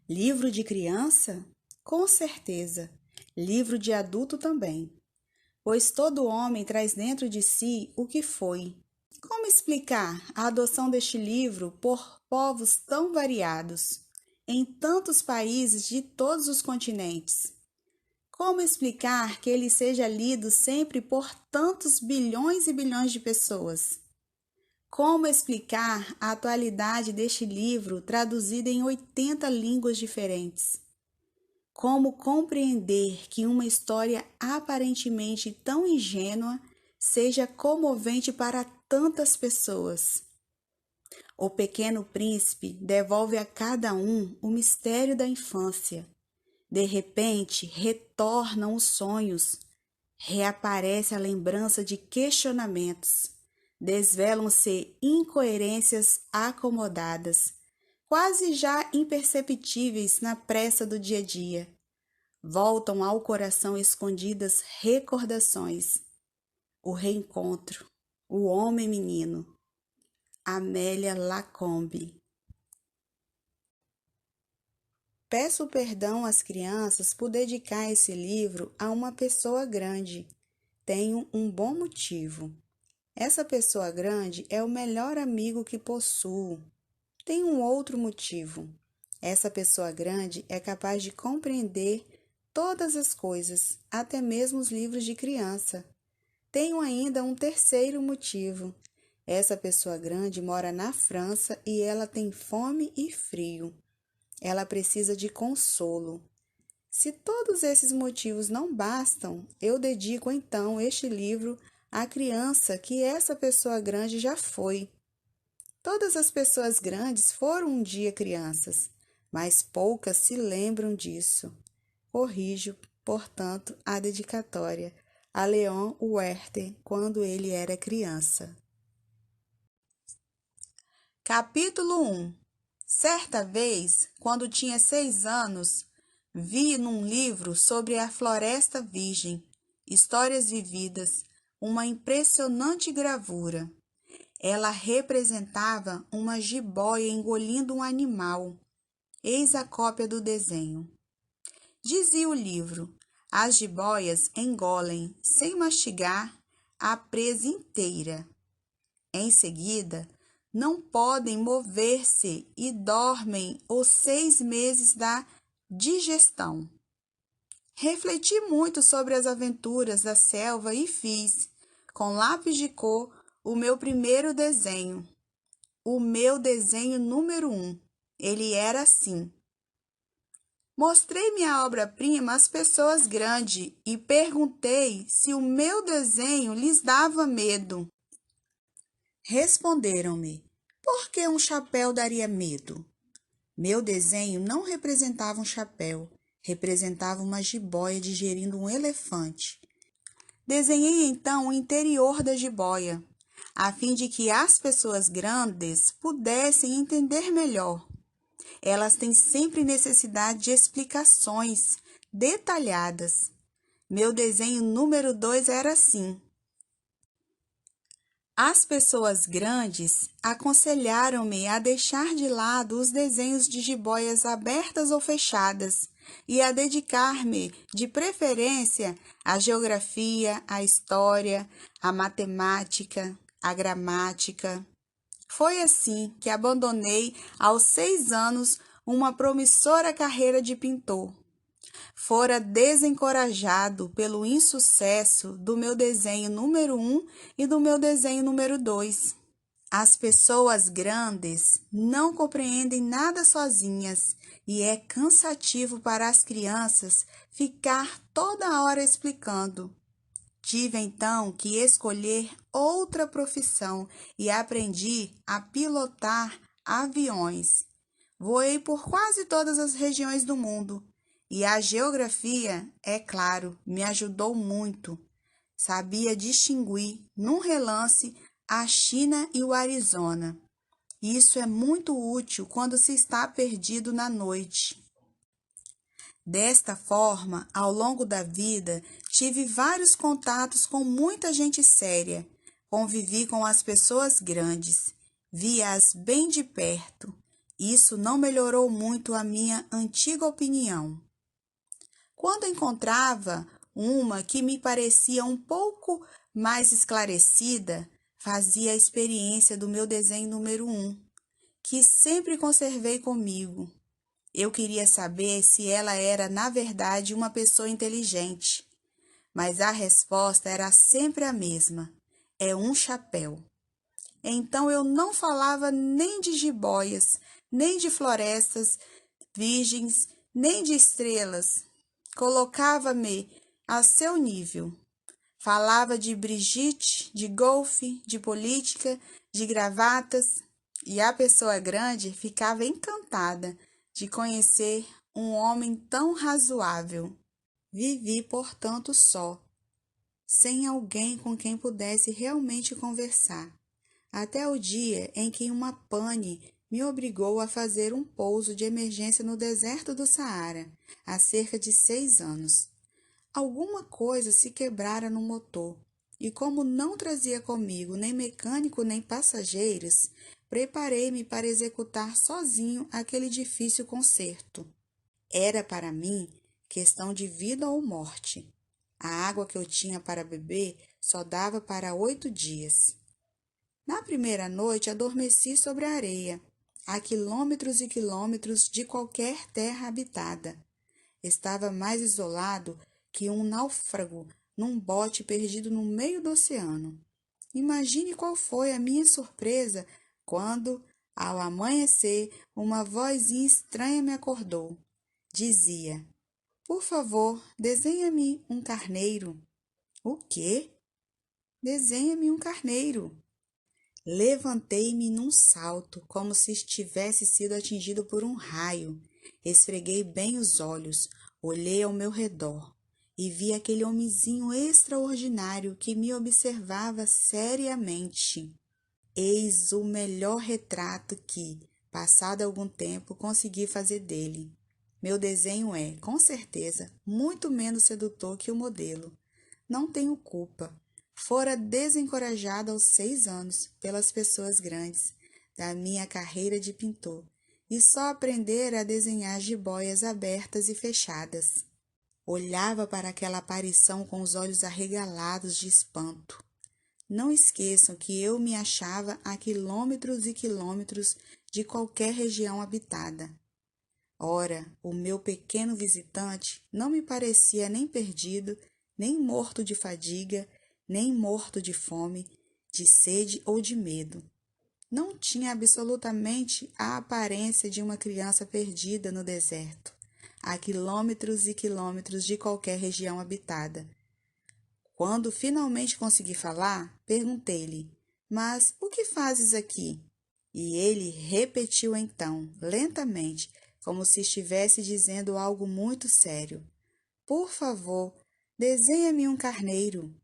Livro de criança? Com certeza. Livro de adulto também. Pois todo homem traz dentro de si o que foi. Como explicar a adoção deste livro por povos tão variados, em tantos países de todos os continentes? Como explicar que ele seja lido sempre por tantos bilhões e bilhões de pessoas? Como explicar a atualidade deste livro traduzido em 80 línguas diferentes? Como compreender que uma história aparentemente tão ingênua seja comovente para tantas pessoas? O Pequeno Príncipe devolve a cada um o mistério da infância. De repente, retornam os sonhos, reaparece a lembrança de questionamentos, desvelam-se incoerências acomodadas, quase já imperceptíveis na pressa do dia a dia. Voltam ao coração escondidas recordações, o reencontro, o homem menino. Amélia Lacombe. Peço perdão às crianças por dedicar esse livro a uma pessoa grande. Tenho um bom motivo. Essa pessoa grande é o melhor amigo que possuo. Tem um outro motivo. Essa pessoa grande é capaz de compreender todas as coisas, até mesmo os livros de criança. Tenho ainda um terceiro motivo. Essa pessoa grande mora na França e ela tem fome e frio. Ela precisa de consolo. Se todos esses motivos não bastam, eu dedico então este livro à criança que essa pessoa grande já foi. Todas as pessoas grandes foram um dia crianças, mas poucas se lembram disso. Corrijo, portanto, a dedicatória a Leon Werther quando ele era criança. Capítulo 1. Certa vez, quando tinha 6 anos, vi num livro sobre a Floresta Virgem, Histórias Vividas, uma impressionante gravura. Ela representava uma jiboia engolindo um animal. Eis a cópia do desenho. Dizia o livro: as jiboias engolem, sem mastigar, a presa inteira. Em seguida, não podem mover-se e dormem os 6 meses da digestão. Refleti muito sobre as aventuras da selva e fiz, com lápis de cor, o meu primeiro desenho. O meu desenho número 1. Ele era assim. Mostrei minha obra-prima às pessoas grandes e perguntei se o meu desenho lhes dava medo. Responderam-me: por que um chapéu daria medo? Meu desenho não representava um chapéu, representava uma jiboia digerindo um elefante. Desenhei então o interior da jiboia, a fim de que as pessoas grandes pudessem entender melhor. Elas têm sempre necessidade de explicações detalhadas. Meu desenho número 2 era assim. As pessoas grandes aconselharam-me a deixar de lado os desenhos de jiboias abertas ou fechadas e a dedicar-me, de preferência, à geografia, à história, à matemática, à gramática. Foi assim que abandonei, aos 6 anos, uma promissora carreira de pintor. Fora desencorajado pelo insucesso do meu desenho número 1 e do meu desenho número 2. As pessoas grandes não compreendem nada sozinhas e é cansativo para as crianças ficar toda hora explicando. Tive então que escolher outra profissão e aprendi a pilotar aviões. Voei por quase todas as regiões do mundo. E a geografia, é claro, me ajudou muito. Sabia distinguir, num relance, a China e o Arizona. Isso é muito útil quando se está perdido na noite. Desta forma, ao longo da vida, tive vários contatos com muita gente séria. Convivi com as pessoas grandes. Vi-as bem de perto. Isso não melhorou muito a minha antiga opinião. Quando encontrava uma que me parecia um pouco mais esclarecida, fazia a experiência do meu desenho número 1, que sempre conservei comigo. Eu queria saber se ela era, na verdade, uma pessoa inteligente, mas a resposta era sempre a mesma: é um chapéu. Então eu não falava nem de jiboias, nem de florestas virgens, nem de estrelas. Colocava-me a seu nível. Falava de Brigitte, de golfe, de política, de gravatas, e a pessoa grande ficava encantada de conhecer um homem tão razoável. Vivi, portanto, só, sem alguém com quem pudesse realmente conversar, até o dia em que uma pane me obrigou a fazer um pouso de emergência no deserto do Saara, há cerca de 6 anos. Alguma coisa se quebrara no motor, e como não trazia comigo nem mecânico nem passageiros, preparei-me para executar sozinho aquele difícil conserto. Era para mim questão de vida ou morte. A água que eu tinha para beber só dava para 8 dias. Na primeira noite adormeci sobre a areia, a quilômetros e quilômetros de qualquer terra habitada. Estava mais isolado que um náufrago num bote perdido no meio do oceano. Imagine qual foi a minha surpresa quando, ao amanhecer, uma vozinha estranha me acordou. Dizia: "Por favor, desenha-me um carneiro." "O quê?" "Desenha-me um carneiro." Levantei-me num salto, como se tivesse sido atingido por um raio. Esfreguei bem os olhos, olhei ao meu redor e vi aquele homenzinho extraordinário que me observava seriamente. Eis o melhor retrato que, passado algum tempo, consegui fazer dele. Meu desenho é, com certeza, muito menos sedutor que o modelo. Não tenho culpa. Fora desencorajado aos 6 anos pelas pessoas grandes da minha carreira de pintor e só aprendera a desenhar jiboias abertas e fechadas. Olhava para aquela aparição com os olhos arregalados de espanto. Não esqueçam que eu me achava a quilômetros e quilômetros de qualquer região habitada. Ora, o meu pequeno visitante não me parecia nem perdido, nem morto de fadiga, nem morto de fome, de sede ou de medo. Não tinha absolutamente a aparência de uma criança perdida no deserto, a quilômetros e quilômetros de qualquer região habitada. Quando finalmente consegui falar, perguntei-lhe: "Mas o que fazes aqui?" E ele repetiu então, lentamente, como se estivesse dizendo algo muito sério: "Por favor, desenha-me um carneiro."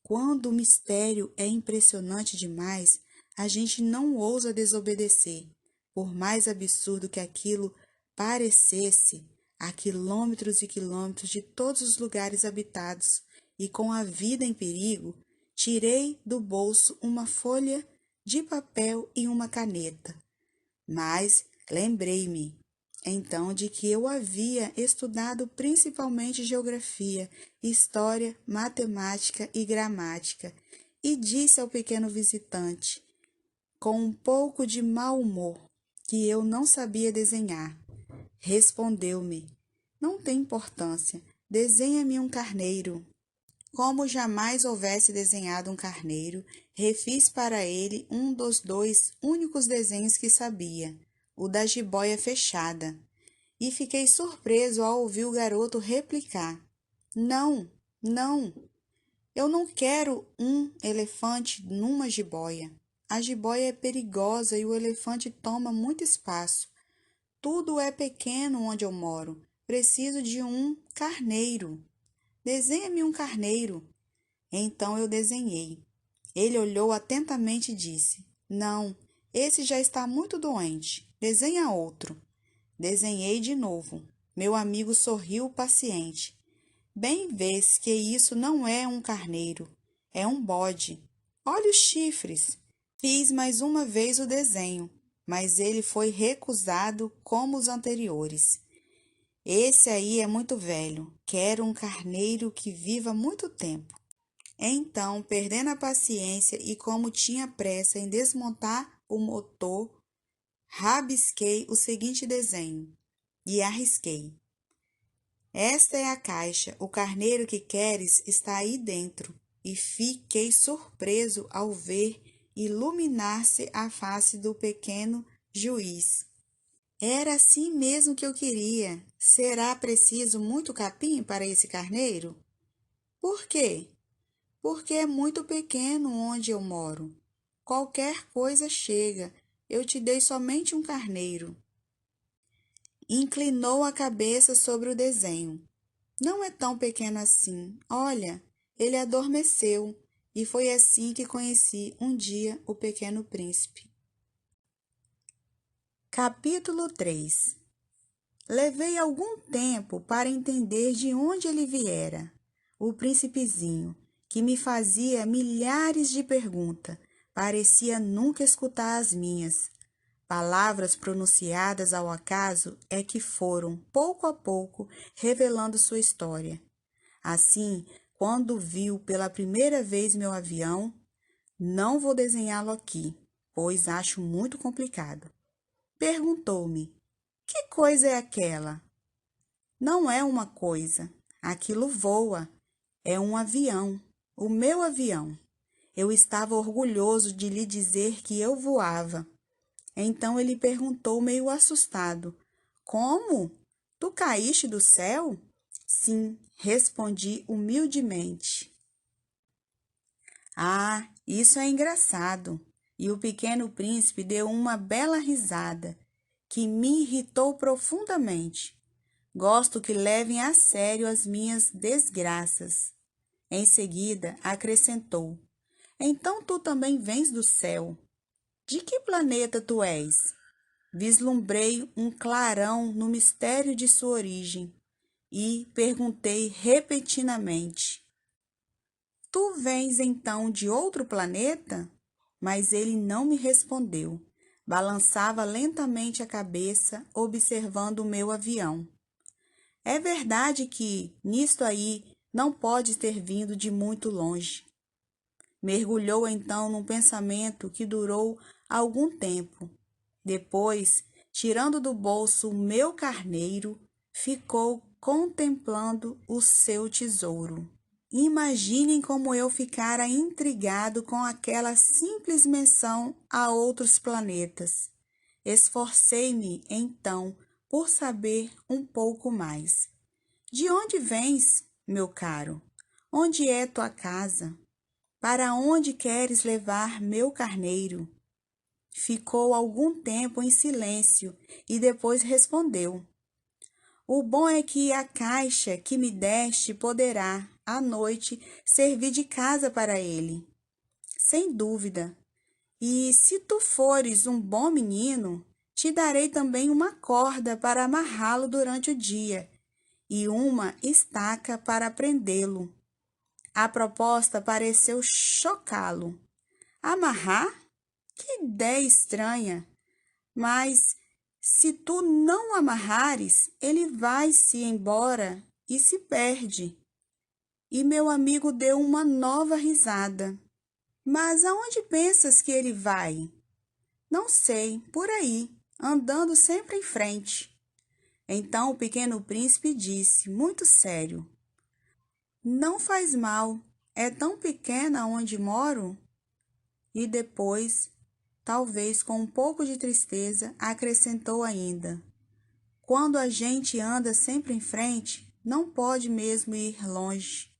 Quando o mistério é impressionante demais, a gente não ousa desobedecer, por mais absurdo que aquilo parecesse, a quilômetros e quilômetros de todos os lugares habitados, e com a vida em perigo, tirei do bolso uma folha de papel e uma caneta. Mas lembrei-me então de que eu havia estudado principalmente geografia, história, matemática e gramática, e disse ao pequeno visitante, com um pouco de mau humor, que eu não sabia desenhar. Respondeu-me: "Não tem importância, desenha-me um carneiro." Como jamais houvesse desenhado um carneiro, refiz para ele um dos 2 únicos desenhos que sabia, o da jiboia fechada, e fiquei surpreso ao ouvir o garoto replicar: "Não, não, eu não quero um elefante numa jiboia. A jiboia é perigosa e o elefante toma muito espaço. Tudo é pequeno onde eu moro. Preciso de um carneiro. Desenha-me um carneiro." Então eu desenhei. Ele olhou atentamente e disse: "Não, esse já está muito doente. Desenha outro." Desenhei de novo. Meu amigo sorriu paciente. "Bem vês que isso não é um carneiro, é um bode. Olha os chifres." Fiz mais uma vez o desenho. mas ele foi recusado como os anteriores. Esse aí é muito velho, quero um carneiro que viva muito tempo. Então, perdendo a paciência e como tinha pressa em desmontar o motor, rabisquei o seguinte desenho e arrisquei. Esta é a caixa, o carneiro que queres está aí dentro. E fiquei surpreso ao ver iluminar-se a face do pequeno juiz. Era assim mesmo que eu queria. Será preciso muito capim para esse carneiro? Por quê? Porque é muito pequeno onde eu moro. Qualquer coisa chega. Eu te dei somente um carneiro. Inclinou a cabeça sobre o desenho. Não é tão pequeno assim. Olha, ele adormeceu. E foi assim que conheci um dia o Pequeno Príncipe. Capítulo 3. Levei algum tempo para entender de onde ele viera, o príncipezinho, que me fazia milhares de perguntas, parecia nunca escutar as minhas. Palavras pronunciadas ao acaso é que foram, pouco a pouco, revelando sua história. Assim, quando viu pela primeira vez meu avião, não vou desenhá-lo aqui, pois acho muito complicado. Perguntou-me: que coisa é aquela? Não é uma coisa. Aquilo voa. É um avião. O meu avião. Eu estava orgulhoso de lhe dizer que eu voava. Então ele perguntou meio assustado: como? Tu caíste do céu? Sim, respondi humildemente. Ah, isso é engraçado. E o pequeno príncipe deu uma bela risada, que me irritou profundamente. Gosto que levem a sério as minhas desgraças. Em seguida, acrescentou: então tu também vens do céu. De que planeta tu és? Vislumbrei um clarão no mistério de sua origem e perguntei repentinamente: tu vens então de outro planeta? Mas ele não me respondeu. Balançava lentamente a cabeça, observando o meu avião. É verdade que, nisto aí, não pode ter vindo de muito longe. Mergulhou então num pensamento que durou algum tempo. Depois, tirando do bolso o meu carneiro, ficou contemplando o seu tesouro. Imaginem como eu ficara intrigado com aquela simples menção a outros planetas. Esforcei-me, então, por saber um pouco mais. De onde vens, meu caro? Onde é tua casa? Para onde queres levar meu carneiro? Ficou algum tempo em silêncio e depois respondeu: o bom é que a caixa que me deste poderá, à noite, servir de casa para ele. Sem dúvida. E se tu fores um bom menino, te darei também uma corda para amarrá-lo durante o dia e uma estaca para prendê-lo. A proposta pareceu chocá-lo. Amarrar? Que ideia estranha! Mas se tu não o amarrares, ele vai-se embora e se perde. E meu amigo deu uma nova risada. Mas aonde pensas que ele vai? Não sei, por aí, andando sempre em frente. Então o pequeno príncipe disse, muito sério: não faz mal, é tão pequena onde moro? E depois, talvez com um pouco de tristeza, acrescentou ainda: quando a gente anda sempre em frente, não pode mesmo ir longe.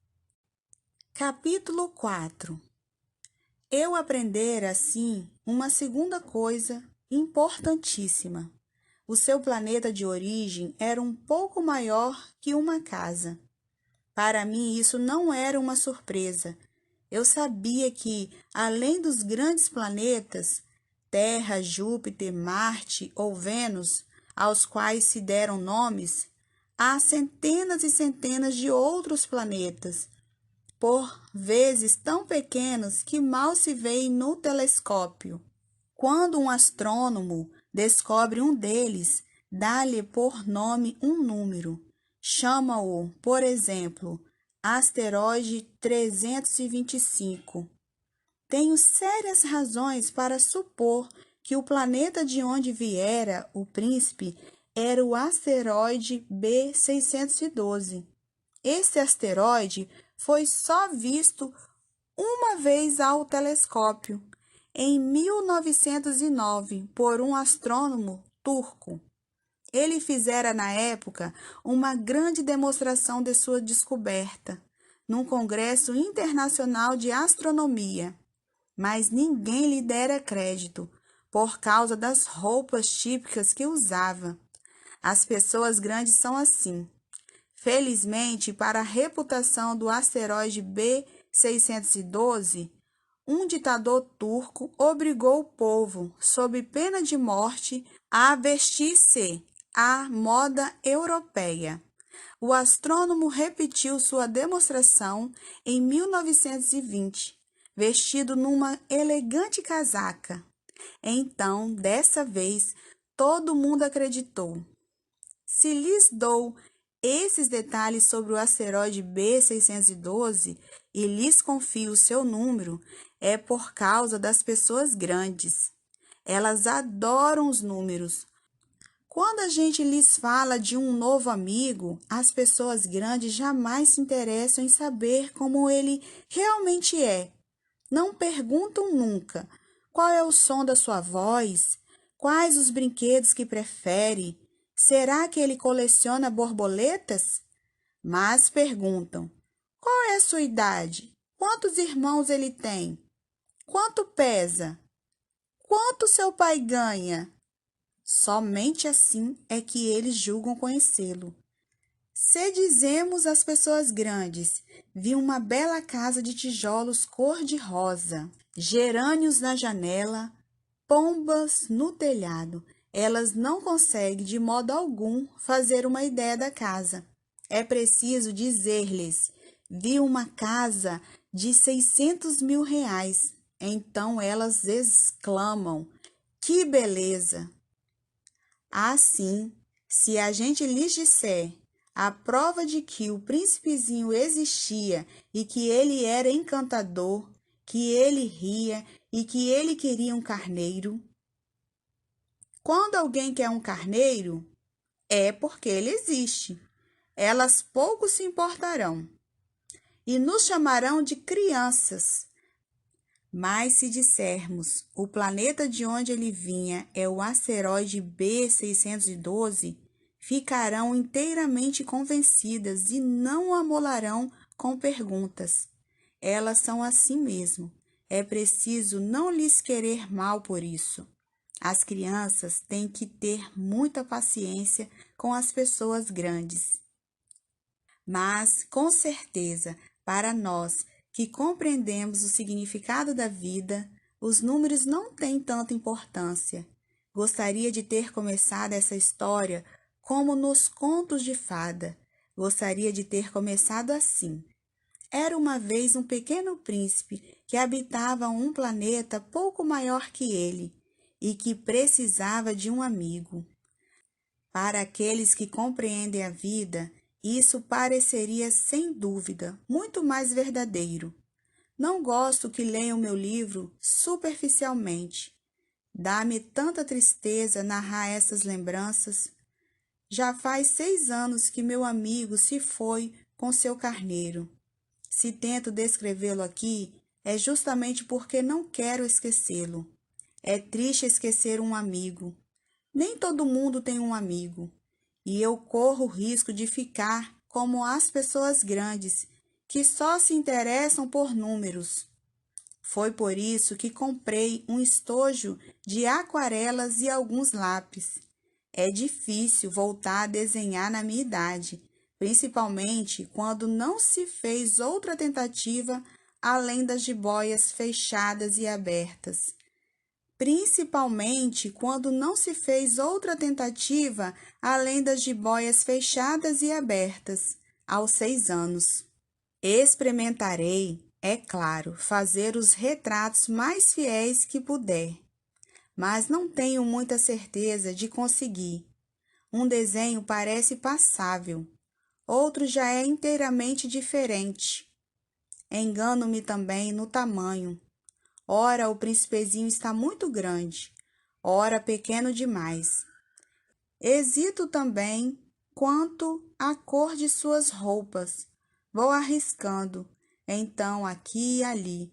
Capítulo 4. Eu aprendera, assim, uma segunda coisa importantíssima. O seu planeta de origem era um pouco maior que uma casa. Para mim, isso não era uma surpresa. Eu sabia que, além dos grandes planetas, Terra, Júpiter, Marte ou Vênus, aos quais se deram nomes, há centenas e centenas de outros planetas, por vezes tão pequenos que mal se veem no telescópio. Quando um astrônomo descobre um deles, dá-lhe por nome um número. Chama-o, por exemplo, asteroide 325. Tenho sérias razões para supor que o planeta de onde viera o príncipe era o asteroide B612. Esse asteroide foi só visto uma vez ao telescópio, em 1909, por um astrônomo turco. Ele fizera na época uma grande demonstração de sua descoberta, num congresso internacional de astronomia, mas ninguém lhe dera crédito, por causa das roupas típicas que usava. As pessoas grandes são assim. Felizmente, para a reputação do asteroide B612, um ditador turco obrigou o povo, sob pena de morte, a vestir-se à moda europeia. O astrônomo repetiu sua demonstração em 1920, vestido numa elegante casaca. Então, dessa vez, todo mundo acreditou. Se lhes dou esses detalhes sobre o asteroide B612 e lhes confio o seu número, é por causa das pessoas grandes. Elas adoram os números. Quando a gente lhes fala de um novo amigo, as pessoas grandes jamais se interessam em saber como ele realmente é. Não perguntam nunca qual é o som da sua voz, quais os brinquedos que prefere, será que ele coleciona borboletas? Mas perguntam: qual é a sua idade? Quantos irmãos ele tem? Quanto pesa? Quanto seu pai ganha? Somente assim é que eles julgam conhecê-lo. Se dizemos às pessoas grandes, vi uma bela casa de tijolos cor-de-rosa, gerânios na janela, pombas no telhado, elas não conseguem de modo algum fazer uma ideia da casa. É preciso dizer-lhes, vi uma casa de 600 mil reais. Então elas exclamam, que beleza! Assim, se a gente lhes disser a prova de que o príncipezinho existia e que ele era encantador, que ele ria e que ele queria um carneiro. Quando alguém quer um carneiro, é porque ele existe. Elas pouco se importarão e nos chamarão de crianças. Mas se dissermos, o planeta de onde ele vinha é o asteroide B612, ficarão inteiramente convencidas e não o amolarão com perguntas. Elas são assim mesmo. É preciso não lhes querer mal por isso. As crianças têm que ter muita paciência com as pessoas grandes. Mas, com certeza, para nós que compreendemos o significado da vida, os números não têm tanta importância. Gostaria de ter começado essa história como nos contos de fada. Gostaria de ter começado assim. Era uma vez um pequeno príncipe que habitava um planeta pouco maior que ele e que precisava de um amigo. Para aqueles que compreendem a vida, isso pareceria, sem dúvida, muito mais verdadeiro. Não gosto que leiam meu livro superficialmente. Dá-me tanta tristeza narrar essas lembranças. Já faz 6 anos que meu amigo se foi com seu carneiro. Se tento descrevê-lo aqui, é justamente porque não quero esquecê-lo. É triste esquecer um amigo. Nem todo mundo tem um amigo. E eu corro o risco de ficar como as pessoas grandes, que só se interessam por números. Foi por isso que comprei um estojo de aquarelas e alguns lápis. É difícil voltar a desenhar na minha idade, principalmente quando não se fez outra tentativa além das jiboias fechadas e abertas. Principalmente quando não se fez outra tentativa além das jiboias fechadas e abertas, aos 6 anos. Experimentarei, é claro, fazer os retratos mais fiéis que puder. mas não tenho muita certeza de conseguir. Um desenho parece passável, outro já é inteiramente diferente. Engano-me também no tamanho. Ora, o príncipezinho está muito grande, ora pequeno demais. Hesito também quanto à cor de suas roupas. Vou arriscando, então aqui e ali.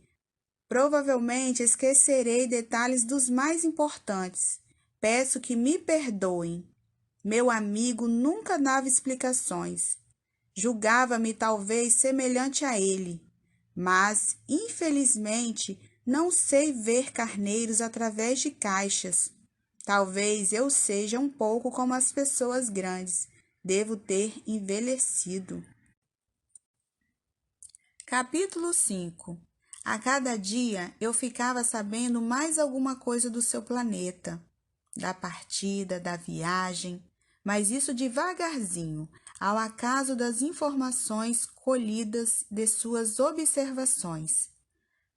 Provavelmente esquecerei detalhes dos mais importantes. Peço que me perdoem. Meu amigo nunca dava explicações. Julgava-me talvez semelhante a ele, mas, infelizmente, não sei ver carneiros através de caixas. Talvez eu seja um pouco como as pessoas grandes. Devo ter envelhecido. Capítulo 5. A cada dia eu ficava sabendo mais alguma coisa do seu planeta, da partida, da viagem, mas isso devagarzinho, ao acaso das informações colhidas de suas observações.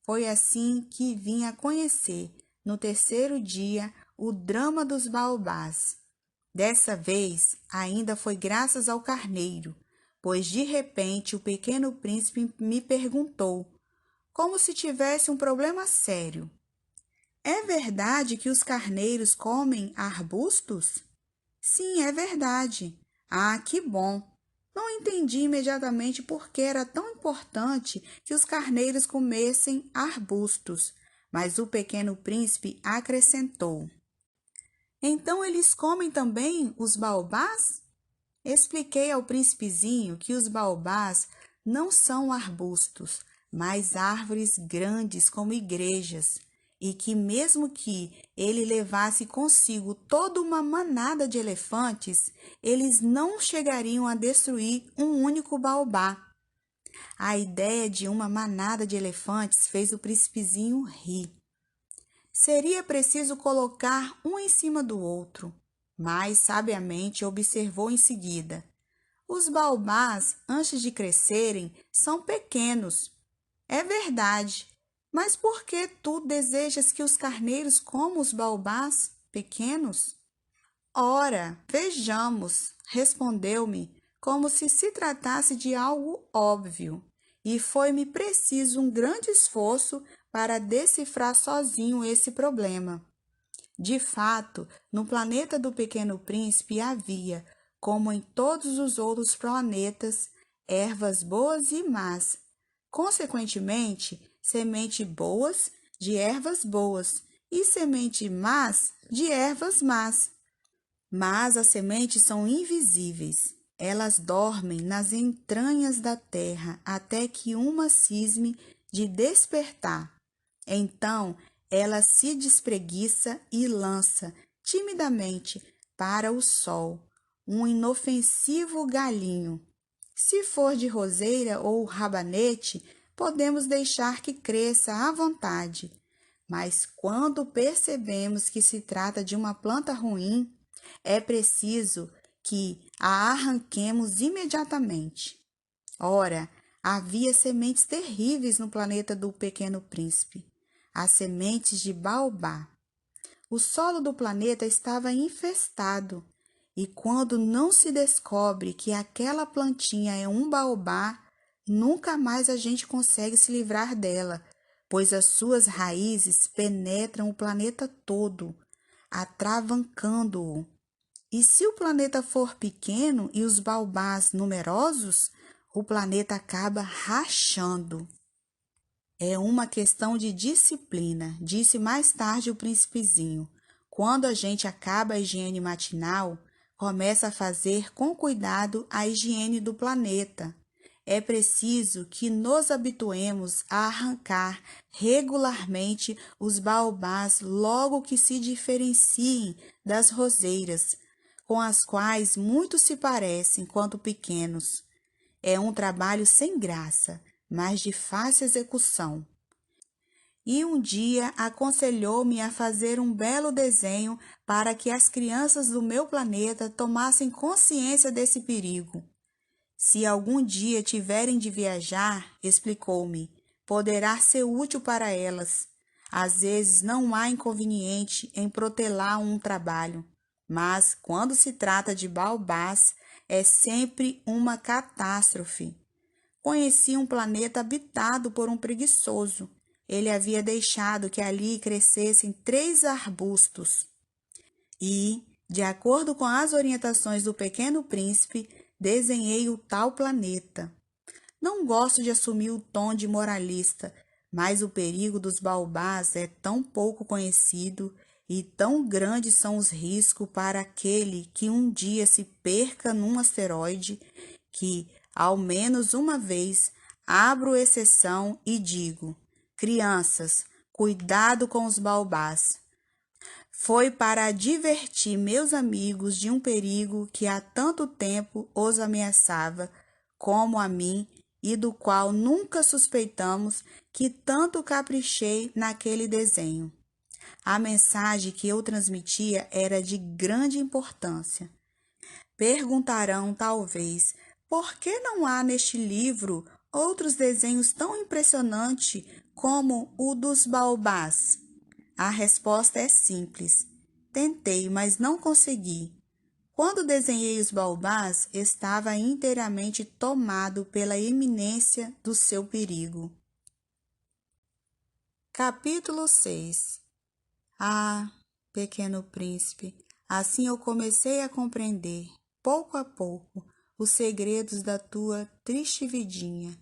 Foi assim que vim a conhecer, no terceiro dia, o drama dos baobás. Dessa vez, ainda foi graças ao carneiro, pois de repente o pequeno príncipe me perguntou, como se tivesse um problema sério: é verdade que os carneiros comem arbustos? Sim, é verdade. Ah, que bom! Não entendi imediatamente por que era tão importante que os carneiros comessem arbustos, mas o pequeno príncipe acrescentou: então eles comem também os baobás? Expliquei ao príncipezinho que os baobás não são arbustos, mas árvores grandes como igrejas, e que mesmo que ele levasse consigo toda uma manada de elefantes, eles não chegariam a destruir um único baobá. A ideia de uma manada de elefantes fez o príncipezinho rir. Seria preciso colocar um em cima do outro, mas sabiamente observou em seguida: os baobás, antes de crescerem, são pequenos. É verdade, mas por que tu desejas que os carneiros comam os baobás pequenos? Ora, vejamos, respondeu-me, como se tratasse de algo óbvio, e foi-me preciso um grande esforço para decifrar sozinho esse problema. De fato, no planeta do Pequeno Príncipe havia, como em todos os outros planetas, ervas boas e más. Consequentemente, sementes boas de ervas boas e sementes más de ervas más. Mas as sementes são invisíveis. Elas dormem nas entranhas da terra até que uma cisme de despertar. Então, ela se despreguiça e lança timidamente para o sol um inofensivo galhinho. Se for de roseira ou rabanete, podemos deixar que cresça à vontade. Mas quando percebemos que se trata de uma planta ruim, é preciso que a arranquemos imediatamente. Ora, havia sementes terríveis no planeta do Pequeno Príncipe, as sementes de baobá. O solo do planeta estava infestado, e quando não se descobre que aquela plantinha é um baobá, nunca mais a gente consegue se livrar dela, pois as suas raízes penetram o planeta todo, atravancando-o. E se o planeta for pequeno e os baobás numerosos, o planeta acaba rachando. É uma questão de disciplina, disse mais tarde o príncipezinho. Quando a gente acaba a higiene matinal, começa a fazer com cuidado a higiene do planeta. É preciso que nos habituemos a arrancar regularmente os baobás logo que se diferenciem das roseiras, com as quais muitos se parecem quanto pequenos. É um trabalho sem graça, mas de fácil execução. E um dia aconselhou-me a fazer um belo desenho para que as crianças do meu planeta tomassem consciência desse perigo. Se algum dia tiverem de viajar, explicou-me, poderá ser útil para elas. Às vezes não há inconveniente em protelar um trabalho, mas quando se trata de baobás, é sempre uma catástrofe. Conheci um planeta habitado por um preguiçoso. Ele havia deixado que ali crescessem 3 arbustos e, de acordo com as orientações do Pequeno Príncipe, desenhei o tal planeta. Não gosto de assumir o tom de moralista, mas o perigo dos baobás é tão pouco conhecido e tão grandes são os riscos para aquele que um dia se perca num asteroide que, ao menos uma vez, abro exceção e digo: crianças, cuidado com os baobás. Foi para advertir meus amigos de um perigo que há tanto tempo os ameaçava, como a mim, e do qual nunca suspeitamos, que tanto caprichei naquele desenho. A mensagem que eu transmitia era de grande importância. Perguntarão, talvez, por que não há neste livro outros desenhos tão impressionantes como o dos baobás? A resposta é simples. Tentei, mas não consegui. Quando desenhei os baobás, estava inteiramente tomado pela iminência do seu perigo. Capítulo 6. Ah, Pequeno Príncipe, assim eu comecei a compreender, pouco a pouco, os segredos da tua triste vidinha.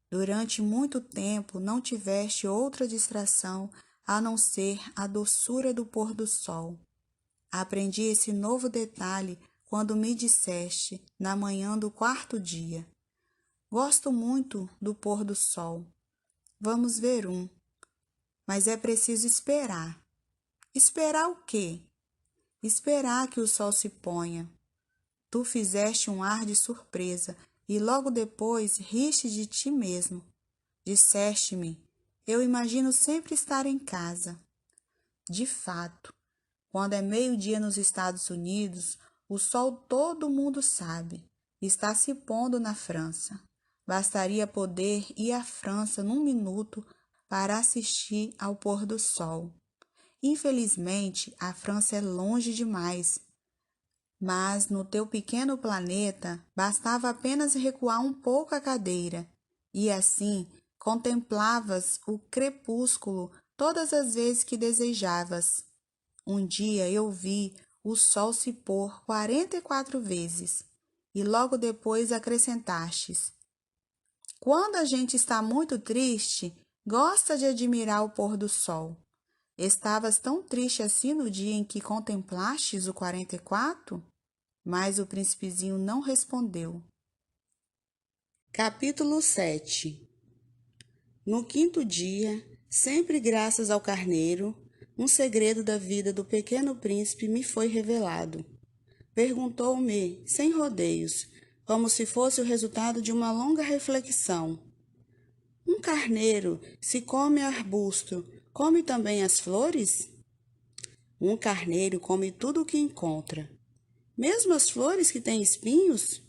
Durante muito tempo não tiveste outra distração a não ser a doçura do pôr do sol. Aprendi esse novo detalhe quando me disseste, na manhã do 4º dia: gosto muito do pôr do sol. Vamos ver um. Mas é preciso esperar. Esperar o quê? Esperar que o sol se ponha. Tu fizeste um ar de surpresa e logo depois riste de ti mesmo. Disseste-me: eu imagino sempre estar em casa. De fato, quando é meio-dia nos Estados Unidos, o sol todo mundo sabe, está se pondo na França. Bastaria poder ir à França num minuto para assistir ao pôr do sol. Infelizmente, a França é longe demais, mas no teu pequeno planeta bastava apenas recuar um pouco a cadeira, e assim contemplavas o crepúsculo todas as vezes que desejavas. Um dia eu vi o sol se pôr 44 vezes, e logo depois acrescentastes: quando a gente está muito triste, gosta de admirar o pôr do sol. Estavas tão triste assim no dia em que contemplastes o 44? Mas o príncipezinho não respondeu. Capítulo 7. No 5º dia, sempre graças ao carneiro, um segredo da vida do pequeno príncipe me foi revelado. Perguntou-me, sem rodeios, como se fosse o resultado de uma longa reflexão: um carneiro, se come arbusto, come também as flores? Um carneiro come tudo o que encontra. Mesmo as flores que têm espinhos?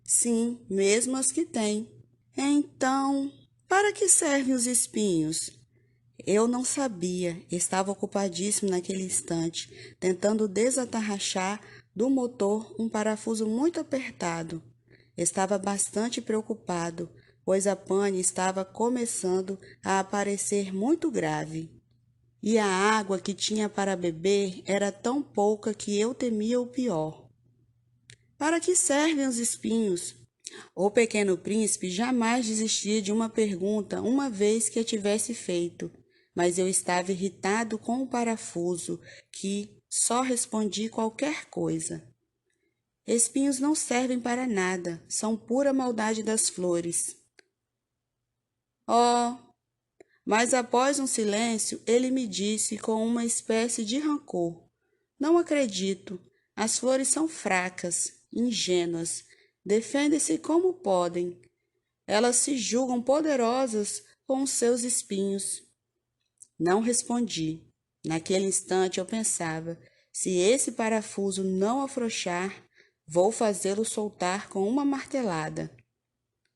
Sim, mesmo as que têm. Então, para que servem os espinhos? Eu não sabia, estava ocupadíssimo naquele instante, tentando desatarrachar do motor um parafuso muito apertado. Estava bastante preocupado, pois a pane estava começando a aparecer muito grave. E a água que tinha para beber era tão pouca que eu temia o pior. Para que servem os espinhos? O pequeno príncipe jamais desistia de uma pergunta uma vez que a tivesse feito, mas eu estava irritado com o parafuso, que só respondi qualquer coisa. Espinhos não servem para nada, são pura maldade das flores. Oh! Mas após um silêncio, ele me disse com uma espécie de rancor: não acredito, as flores são fracas, ingênuas, defendem-se como podem. Elas se julgam poderosas com os seus espinhos. Não respondi. Naquele instante eu pensava: se esse parafuso não afrouxar, vou fazê-lo soltar com uma martelada.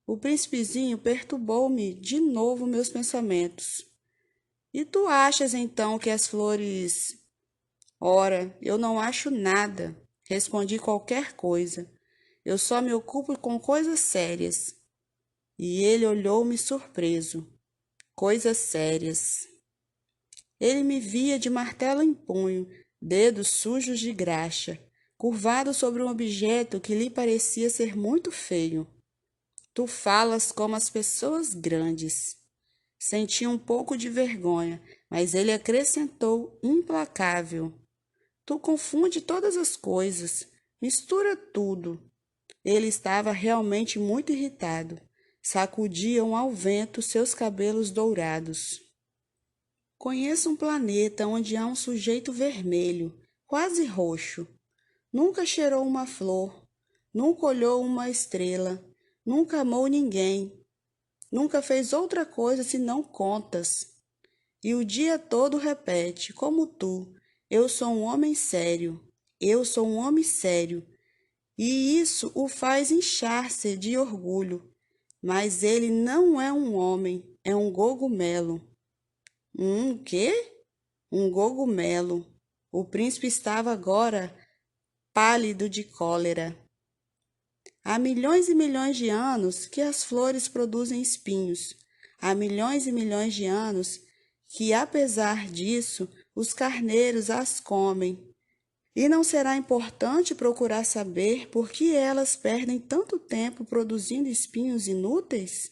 O príncipezinho perturbou-me de novo meus pensamentos. E tu achas então que as flores... Ora, eu não acho nada. Respondi qualquer coisa. Eu só me ocupo com coisas sérias. E ele olhou-me surpreso. Coisas sérias. Ele me via de martelo em punho, dedos sujos de graxa, curvado sobre um objeto que lhe parecia ser muito feio. Tu falas como as pessoas grandes. Senti um pouco de vergonha, mas ele acrescentou implacável. Tu confunde todas as coisas, mistura tudo. Ele estava realmente muito irritado. Sacudiam ao vento seus cabelos dourados. Conheço um planeta onde há um sujeito vermelho, quase roxo. Nunca cheirou uma flor, nunca olhou uma estrela, nunca amou ninguém, nunca fez outra coisa senão contas. E o dia todo repete, como tu, eu sou um homem sério, eu sou um homem sério. E isso o faz inchar-se de orgulho. Mas ele não é um homem, é um cogumelo. Quê? Um cogumelo. O príncipe estava agora pálido de cólera. Há milhões e milhões de anos que as flores produzem espinhos. Há milhões e milhões de anos que, apesar disso, os carneiros as comem. E não será importante procurar saber por que elas perdem tanto tempo produzindo espinhos inúteis?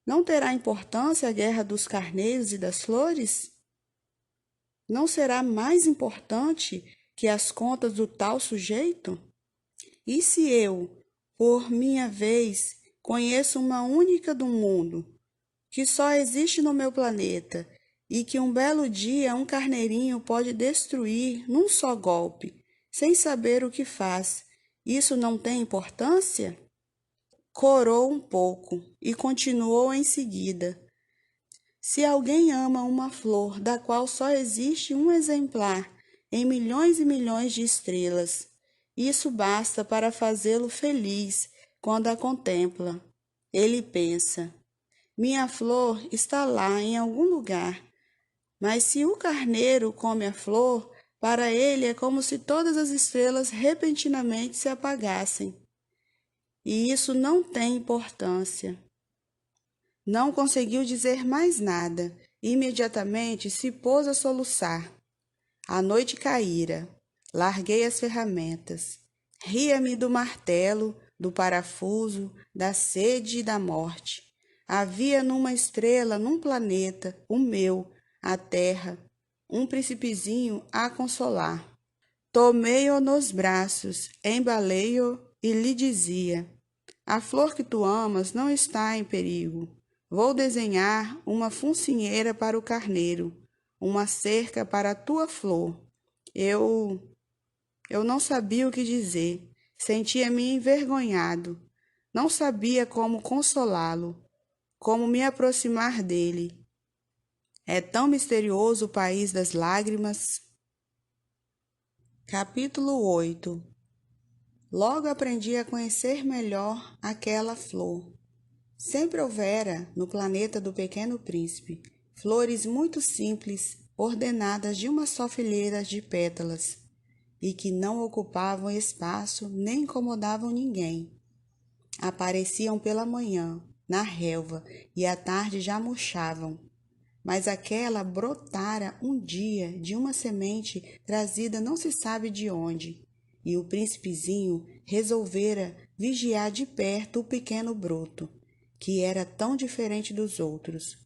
Não terá importância a guerra dos carneiros e das flores? Não será mais importante que as contas do tal sujeito? E se eu, por minha vez, conheço uma única do mundo, que só existe no meu planeta, e que um belo dia um carneirinho pode destruir num só golpe, sem saber o que faz, isso não tem importância? Corou um pouco e continuou em seguida. Se alguém ama uma flor da qual só existe um exemplar em milhões e milhões de estrelas, isso basta para fazê-lo feliz quando a contempla. Ele pensa: minha flor está lá em algum lugar, mas se o carneiro come a flor, para ele é como se todas as estrelas repentinamente se apagassem. E isso não tem importância. Não conseguiu dizer mais nada. Imediatamente se pôs a soluçar. A noite caíra. Larguei as ferramentas. Ria-me do martelo, do parafuso, da sede e da morte. Havia numa estrela, num planeta, o meu, a terra, um principezinho a consolar. Tomei-o nos braços, embalei-o e lhe dizia: a flor que tu amas não está em perigo. Vou desenhar uma focinheira para o carneiro, uma cerca para a tua flor. Eu não sabia o que dizer. Sentia-me envergonhado. Não sabia como consolá-lo, como me aproximar dele. É tão misterioso o país das lágrimas. Capítulo 8. Logo aprendi a conhecer melhor aquela flor. Sempre houvera, no planeta do Pequeno Príncipe, flores muito simples, ordenadas de uma só fileira de pétalas, e que não ocupavam espaço nem incomodavam ninguém. Apareciam pela manhã, na relva, e à tarde já murchavam. Mas aquela brotara um dia de uma semente trazida não se sabe de onde, e o príncipezinho resolvera vigiar de perto o pequeno broto, que era tão diferente dos outros.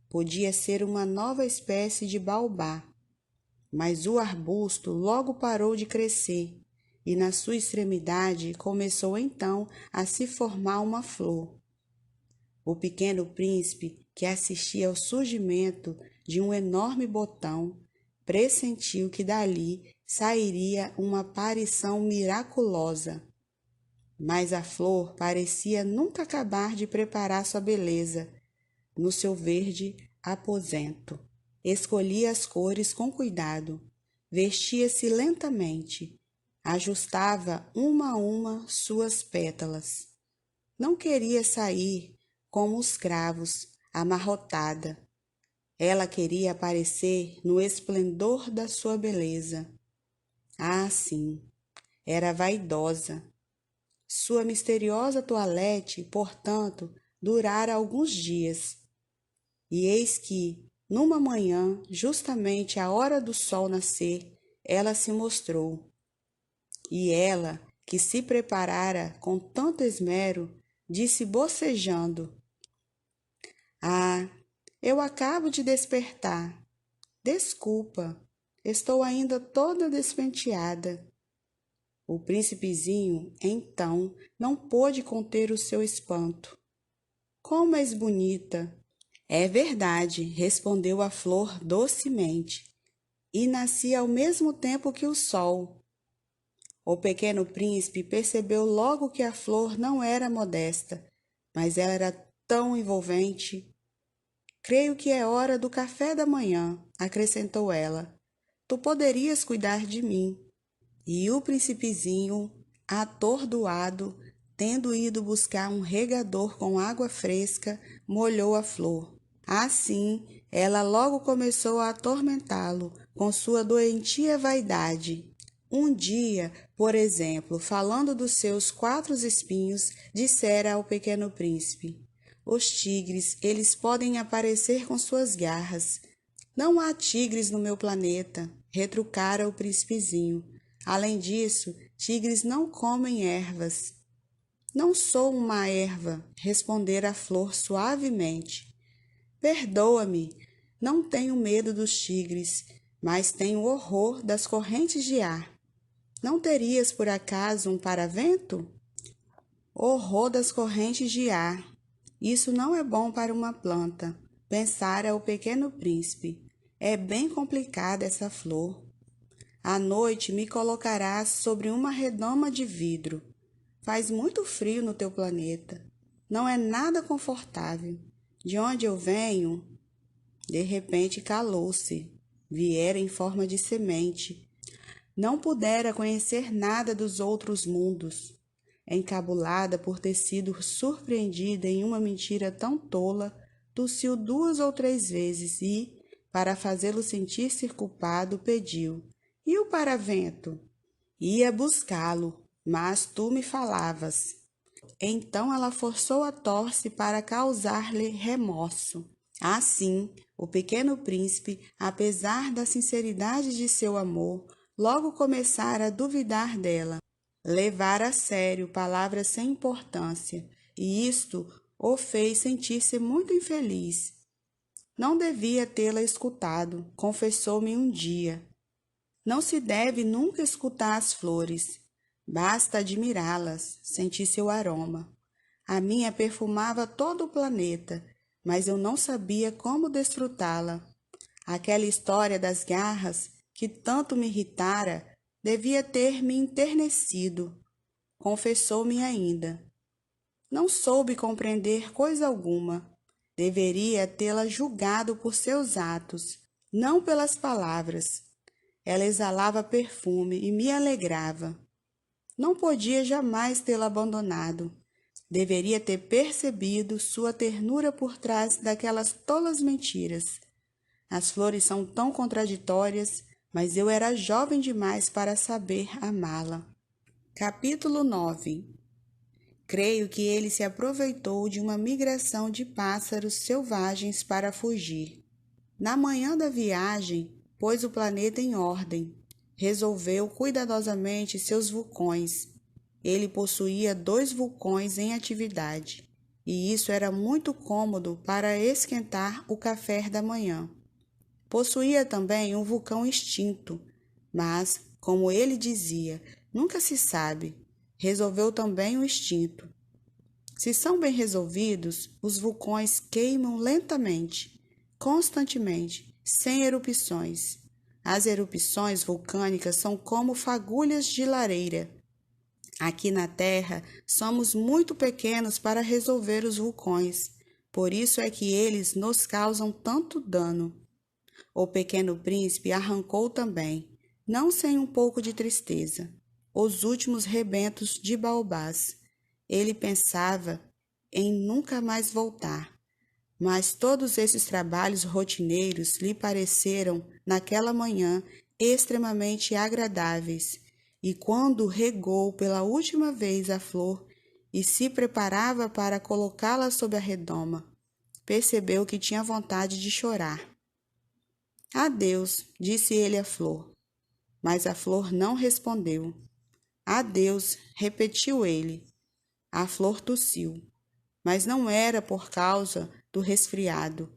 Podia ser uma nova espécie de baobá, mas o arbusto logo parou de crescer, e na sua extremidade começou então a se formar uma flor. O pequeno príncipe, que assistia ao surgimento de um enorme botão, pressentiu que dali sairia uma aparição miraculosa. Mas a flor parecia nunca acabar de preparar sua beleza no seu verde aposento. Escolhia as cores com cuidado, vestia-se lentamente, ajustava uma a uma suas pétalas. Não queria sair como os cravos, amarrotada. Ela queria aparecer no esplendor da sua beleza. Ah, sim, era vaidosa. Sua misteriosa toilette, portanto, durara alguns dias. E eis que, numa manhã, justamente à hora do sol nascer, ela se mostrou. E ela, que se preparara com tanto esmero, disse bocejando: Ah, eu acabo de despertar. Desculpa, estou ainda toda despenteada. O príncipezinho, então, não pôde conter o seu espanto. Como és bonita! É verdade, respondeu a flor docemente, e nasci ao mesmo tempo que o sol. O pequeno príncipe percebeu logo que a flor não era modesta, mas ela era tão envolvente. Creio que é hora do café da manhã, acrescentou ela. Tu poderias cuidar de mim. E o príncipezinho, atordoado, tendo ido buscar um regador com água fresca, molhou a flor. Assim, ela logo começou a atormentá-lo com sua doentia vaidade. Um dia, por exemplo, falando dos seus 4 espinhos, dissera ao pequeno príncipe: Os tigres, eles podem aparecer com suas garras. Não há tigres no meu planeta, retrucara o príncipezinho. Além disso, tigres não comem ervas. Não sou uma erva, respondera a flor suavemente. Perdoa-me, não tenho medo dos tigres, mas tenho horror das correntes de ar. Não terias, por acaso, um paravento? Horror das correntes de ar. Isso não é bom para uma planta, pensara o pequeno príncipe. É bem complicada essa flor. À noite me colocarás sobre uma redoma de vidro. Faz muito frio no teu planeta. Não é nada confortável. De onde eu venho? De repente calou-se. Viera em forma de semente. Não pudera conhecer nada dos outros mundos. Encabulada por ter sido surpreendida em uma mentira tão tola, tossiu 2 ou 3 vezes e, para fazê-lo sentir-se culpado, pediu: E o paravento? Ia buscá-lo, mas tu me falavas. Então ela forçou a tosse para causar-lhe remorso. Assim, o pequeno príncipe, apesar da sinceridade de seu amor, logo começara a duvidar dela, levar a sério palavras sem importância, e isto o fez sentir-se muito infeliz. Não devia tê-la escutado, confessou-me um dia. Não se deve nunca escutar as flores, basta admirá-las, sentir seu aroma. A minha perfumava todo o planeta, mas eu não sabia como desfrutá-la. Aquela história das garras, que tanto me irritara, devia ter me enternecido. Confessou-me ainda. Não soube compreender coisa alguma. Deveria tê-la julgado por seus atos, não pelas palavras. Ela exalava perfume e me alegrava. Não podia jamais tê-la abandonado. Deveria ter percebido sua ternura por trás daquelas tolas mentiras. As flores são tão contraditórias, mas eu era jovem demais para saber amá-la. Capítulo 9. Creio que ele se aproveitou de uma migração de pássaros selvagens para fugir. Na manhã da viagem, pôs o planeta em ordem. Resolveu cuidadosamente seus vulcões. Ele possuía 2 vulcões em atividade, e isso era muito cômodo para esquentar o café da manhã. Possuía também um vulcão extinto, mas, como ele dizia, nunca se sabe, resolveu também o extinto. Se são bem resolvidos, os vulcões queimam lentamente, constantemente, sem erupções. As erupções vulcânicas são como fagulhas de lareira. Aqui na Terra, somos muito pequenos para resolver os vulcões, por isso é que eles nos causam tanto dano. O pequeno príncipe arrancou também, não sem um pouco de tristeza, os últimos rebentos de baobás. Ele pensava em nunca mais voltar. Mas todos esses trabalhos rotineiros lhe pareceram, naquela manhã, extremamente agradáveis, e quando regou pela última vez a flor e se preparava para colocá-la sob a redoma, percebeu que tinha vontade de chorar. Adeus, disse ele à flor, mas a flor não respondeu. Adeus, repetiu ele. A flor tossiu, mas não era por causa do resfriado.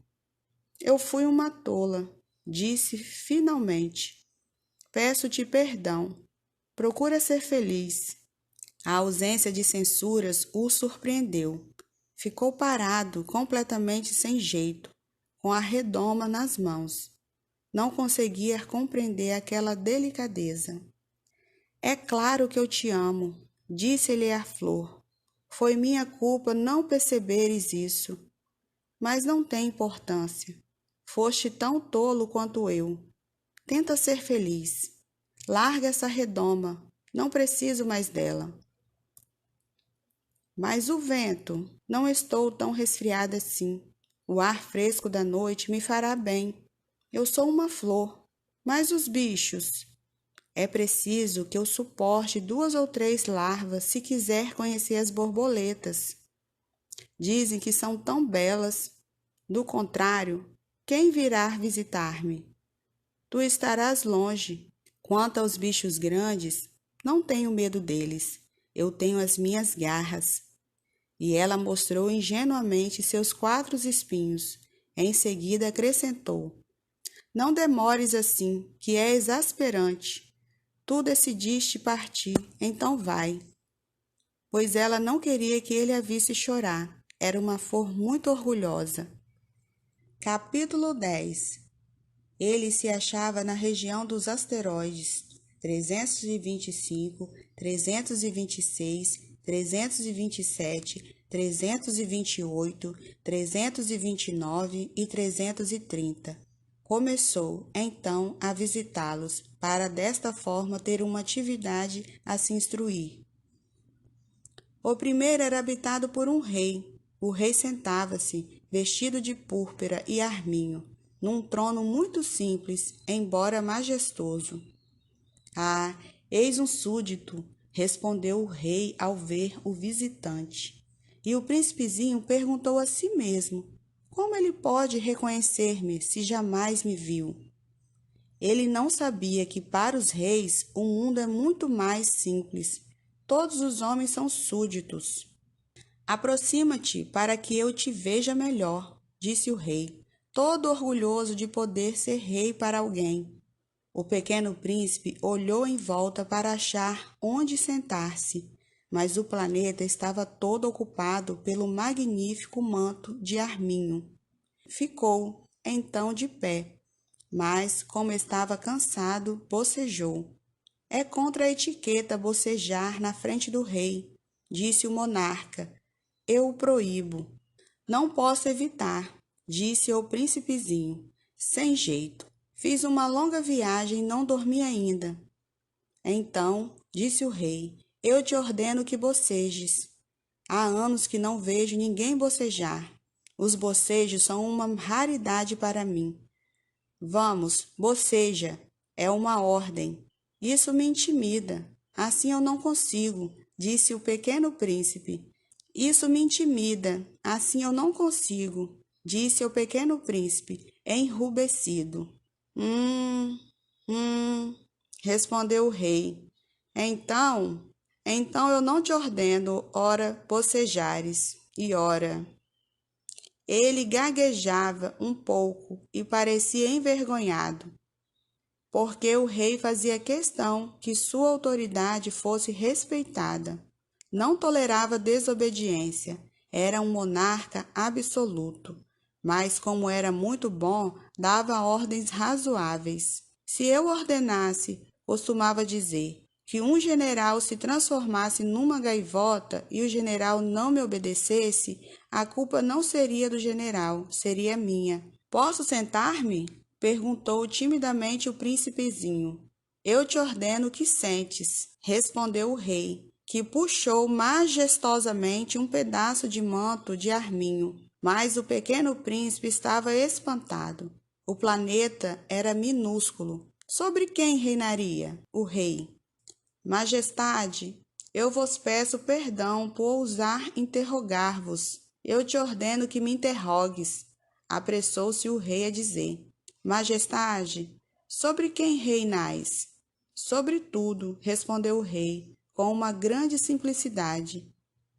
Eu fui uma tola, disse finalmente. Peço-te perdão. Procura ser feliz. A ausência de censuras o surpreendeu. Ficou parado, completamente sem jeito, com a redoma nas mãos. Não conseguia compreender aquela delicadeza. É claro que eu te amo, disse-lhe a flor. Foi minha culpa não perceberes isso. Mas não tem importância. Foste tão tolo quanto eu. Tenta ser feliz. Larga essa redoma. Não preciso mais dela. Mas o vento, não estou tão resfriada assim. O ar fresco da noite me fará bem. Eu sou uma flor. Mas os bichos? É preciso que eu suporte 2 ou 3 larvas se quiser conhecer as borboletas. Dizem que são tão belas. Do contrário, quem virá visitar-me? Tu estarás longe. Quanto aos bichos grandes, não tenho medo deles. Eu tenho as minhas garras. E ela mostrou ingenuamente seus 4 espinhos. Em seguida acrescentou: Não demores assim, que é exasperante. Tu decidiste partir, então vai. Pois ela não queria que ele a visse chorar. Era uma flor muito orgulhosa. Capítulo 10. Ele se achava na região dos asteroides 325, 326, 327, 328, 329 e 330. Começou, então, a visitá-los, para desta forma ter uma atividade a se instruir. O primeiro era habitado por um rei. O rei sentava-se, vestido de púrpura e arminho, num trono muito simples, embora majestoso. Ah, eis um súdito, respondeu o rei ao ver o visitante. E o príncipezinho perguntou a si mesmo: como ele pode reconhecer-me se jamais me viu? Ele não sabia que para os reis o mundo é muito mais simples. Todos os homens são súditos. Aproxima-te para que eu te veja melhor, disse o rei, todo orgulhoso de poder ser rei para alguém. O pequeno príncipe olhou em volta para achar onde sentar-se, mas o planeta estava todo ocupado pelo magnífico manto de arminho. Ficou, então, de pé, mas, como estava cansado, bocejou. É contra a etiqueta bocejar na frente do rei, disse o monarca. Eu o proíbo. Não posso evitar, disse o príncipezinho. Sem jeito. Fiz uma longa viagem e não dormi ainda. Então, disse o rei, eu te ordeno que bocejes. Há anos que não vejo ninguém bocejar. Os bocejos são uma raridade para mim. Vamos, boceja. É uma ordem. Isso me intimida. Assim eu não consigo, disse o pequeno príncipe. Isso me intimida. Assim eu não consigo, disse o pequeno príncipe, enrubescido. Respondeu o rei. Então eu não te ordeno, ora, bocejares, e ora. Ele gaguejava um pouco e parecia envergonhado, porque o rei fazia questão que sua autoridade fosse respeitada. Não tolerava desobediência, era um monarca absoluto, mas como era muito bom, dava ordens razoáveis. Se eu ordenasse, costumava dizer, que um general se transformasse numa gaivota e o general não me obedecesse, a culpa não seria do general, seria minha. Posso sentar-me? Perguntou timidamente o príncipezinho. Eu te ordeno que sentes, respondeu o rei, que puxou majestosamente um pedaço de manto de arminho. Mas o pequeno príncipe estava espantado. O planeta era minúsculo. Sobre quem reinaria? O rei. Majestade, eu vos peço perdão por ousar interrogar-vos. Eu te ordeno que me interrogues. Apressou-se o rei a dizer: Majestade, sobre quem reinais? Sobre tudo, respondeu o rei, com uma grande simplicidade.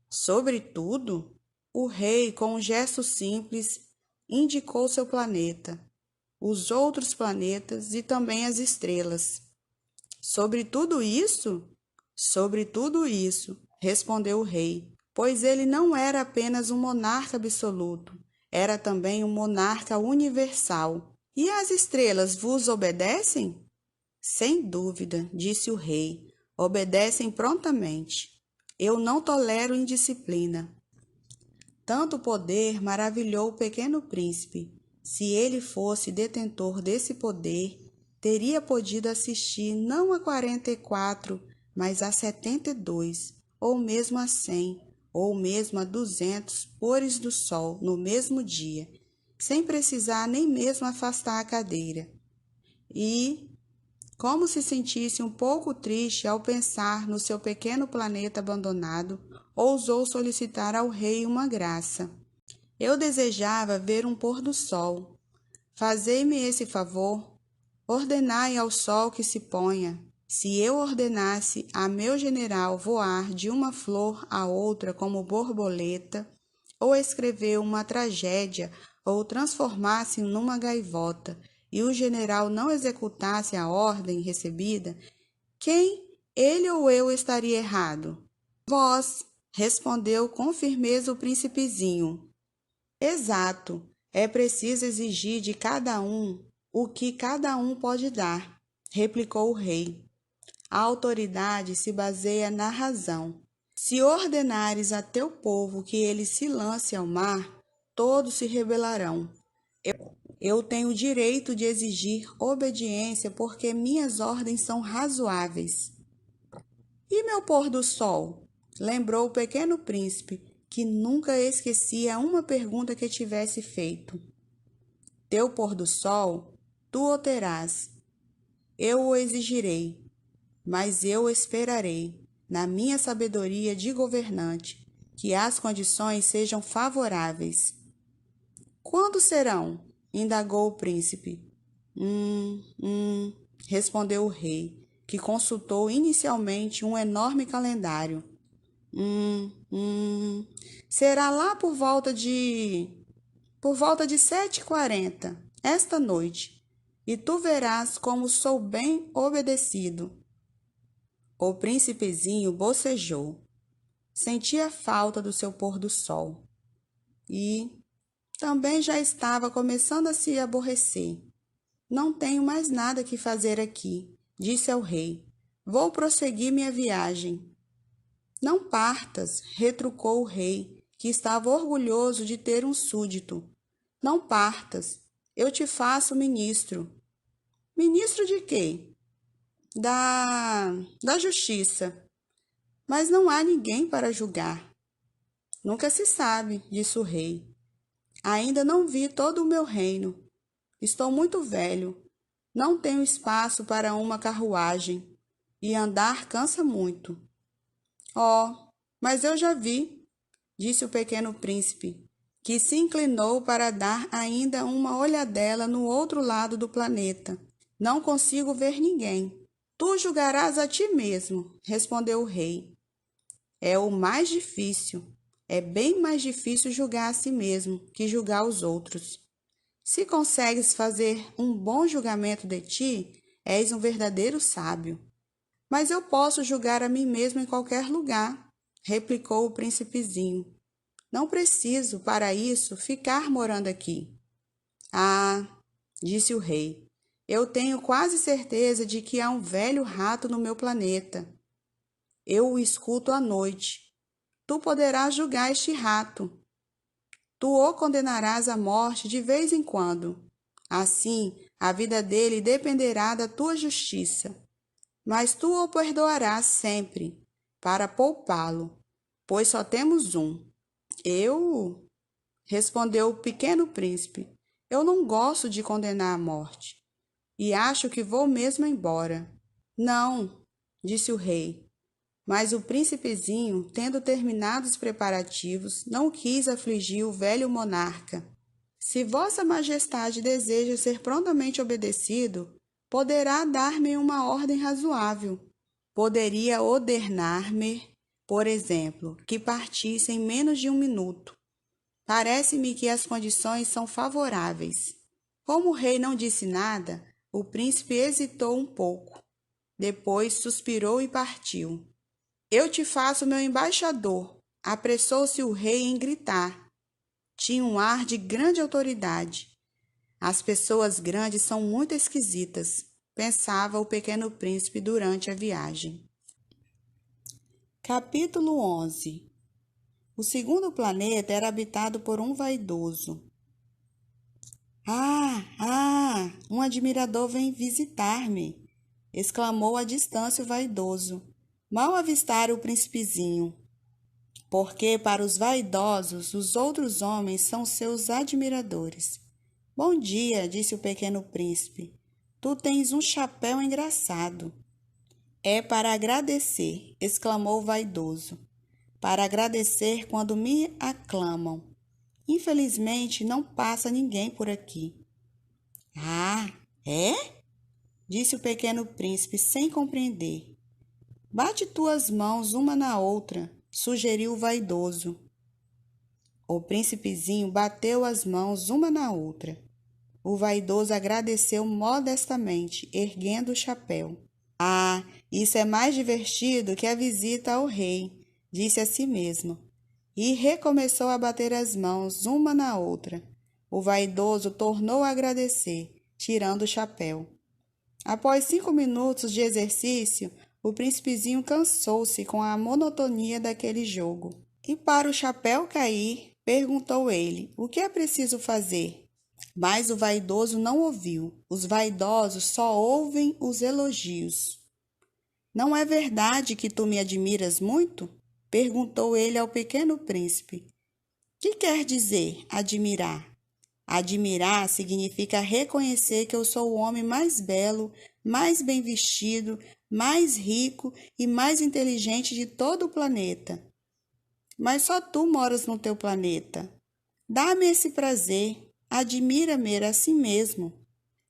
Sobre tudo? O rei, com um gesto simples, indicou seu planeta, os outros planetas e também as estrelas. Sobre tudo isso? Sobre tudo isso, respondeu o rei, pois ele não era apenas um monarca absoluto, era também um monarca universal. E as estrelas vos obedecem? Sem dúvida, disse o rei, obedecem prontamente. Eu não tolero indisciplina. Tanto poder maravilhou o pequeno príncipe. Se ele fosse detentor desse poder, teria podido assistir não a 44, mas a 72, ou mesmo a 100, ou mesmo a 200 pôres do sol no mesmo dia, sem precisar nem mesmo afastar a cadeira. E, como se sentisse um pouco triste ao pensar no seu pequeno planeta abandonado, ousou solicitar ao rei uma graça. Eu desejava ver um pôr do sol. Fazei-me esse favor. Ordenai ao sol que se ponha. Se eu ordenasse a meu general voar de uma flor a outra como borboleta, ou escrever uma tragédia, ou transformar-se numa gaivota, e o general não executasse a ordem recebida, quem, ele ou eu, estaria errado? Vós, respondeu com firmeza o príncipezinho. Exato, é preciso exigir de cada um o que cada um pode dar, replicou o rei. A autoridade se baseia na razão. Se ordenares a teu povo que ele se lance ao mar, todos se rebelarão. Eu tenho o direito de exigir obediência porque minhas ordens são razoáveis. E meu pôr do sol? Lembrou o pequeno príncipe, que nunca esquecia uma pergunta que tivesse feito. Teu pôr do sol, tu o terás. Eu o exigirei, mas eu esperarei, na minha sabedoria de governante, que as condições sejam favoráveis. Quando serão? Indagou o príncipe. Respondeu o rei, que consultou inicialmente um enorme calendário. Será lá por volta de 7h40, esta noite, e tu verás como sou bem obedecido. O príncipezinho bocejou. Sentia falta do seu pôr do sol. E também já estava começando a se aborrecer. Não tenho mais nada que fazer aqui, disse ao rei. Vou prosseguir minha viagem. Não partas, retrucou o rei, que estava orgulhoso de ter um súdito. Não partas, eu te faço ministro. Ministro de quê? Da justiça. Mas não há ninguém para julgar. Nunca se sabe, disse o rei. Ainda não vi todo o meu reino. Estou muito velho. Não tenho espaço para uma carruagem. E andar cansa muito. Oh, mas eu já vi, disse o pequeno príncipe, que se inclinou para dar ainda uma olhadela no outro lado do planeta. Não consigo ver ninguém. Tu julgarás a ti mesmo, respondeu o rei. É o mais difícil. É bem mais difícil julgar a si mesmo que julgar os outros. Se consegues fazer um bom julgamento de ti, és um verdadeiro sábio. Mas eu posso julgar a mim mesmo em qualquer lugar, replicou o príncipezinho. Não preciso, para isso, ficar morando aqui. Ah, disse o rei, eu tenho quase certeza de que há um velho rato no meu planeta. Eu o escuto à noite. Tu poderás julgar este rato. Tu o condenarás à morte de vez em quando. Assim, a vida dele dependerá da tua justiça. Mas tu o perdoarás sempre, para poupá-lo, pois só temos um. Eu? respondeu o pequeno príncipe. Eu não gosto de condenar a morte, e acho que vou mesmo embora. Não, disse o rei, mas o príncipezinho, tendo terminado os preparativos, não quis afligir o velho monarca. Se Vossa Majestade deseja ser prontamente obedecido, poderá dar-me uma ordem razoável. Poderia ordenar-me, por exemplo, que partisse em menos de 1 minuto. Parece-me que as condições são favoráveis. Como o rei não disse nada, o príncipe hesitou um pouco. Depois suspirou e partiu. Eu te faço meu embaixador, apressou-se o rei em gritar. Tinha um ar de grande autoridade. As pessoas grandes são muito esquisitas, pensava o pequeno príncipe durante a viagem. Capítulo 11. O segundo planeta era habitado por um vaidoso. Um admirador vem visitar-me, exclamou à distância o vaidoso, mal avistar o príncipezinho. Porque para os vaidosos os outros homens são seus admiradores. Bom dia, disse o pequeno príncipe. Tu tens um chapéu engraçado. É para agradecer, exclamou o vaidoso. Para agradecer quando me aclamam. Infelizmente, não passa ninguém por aqui. Ah, é? Disse o pequeno príncipe sem compreender. Bate tuas mãos uma na outra, sugeriu o vaidoso. O príncipezinho bateu as mãos uma na outra. O vaidoso agradeceu modestamente, erguendo o chapéu. Ah, isso é mais divertido que a visita ao rei, disse a si mesmo. E recomeçou a bater as mãos uma na outra. O vaidoso tornou a agradecer, tirando o chapéu. Após 5 minutos de exercício, o príncipezinho cansou-se com a monotonia daquele jogo. E para o chapéu cair, perguntou ele, o que é preciso fazer? Mas o vaidoso não ouviu. Os vaidosos só ouvem os elogios. Não é verdade que tu me admiras muito? Perguntou ele ao pequeno príncipe. Que quer dizer admirar? Admirar significa reconhecer que eu sou o homem mais belo, mais bem vestido, mais rico e mais inteligente de todo o planeta. Mas só tu moras no teu planeta. Dá-me esse prazer, admira-me a si mesmo.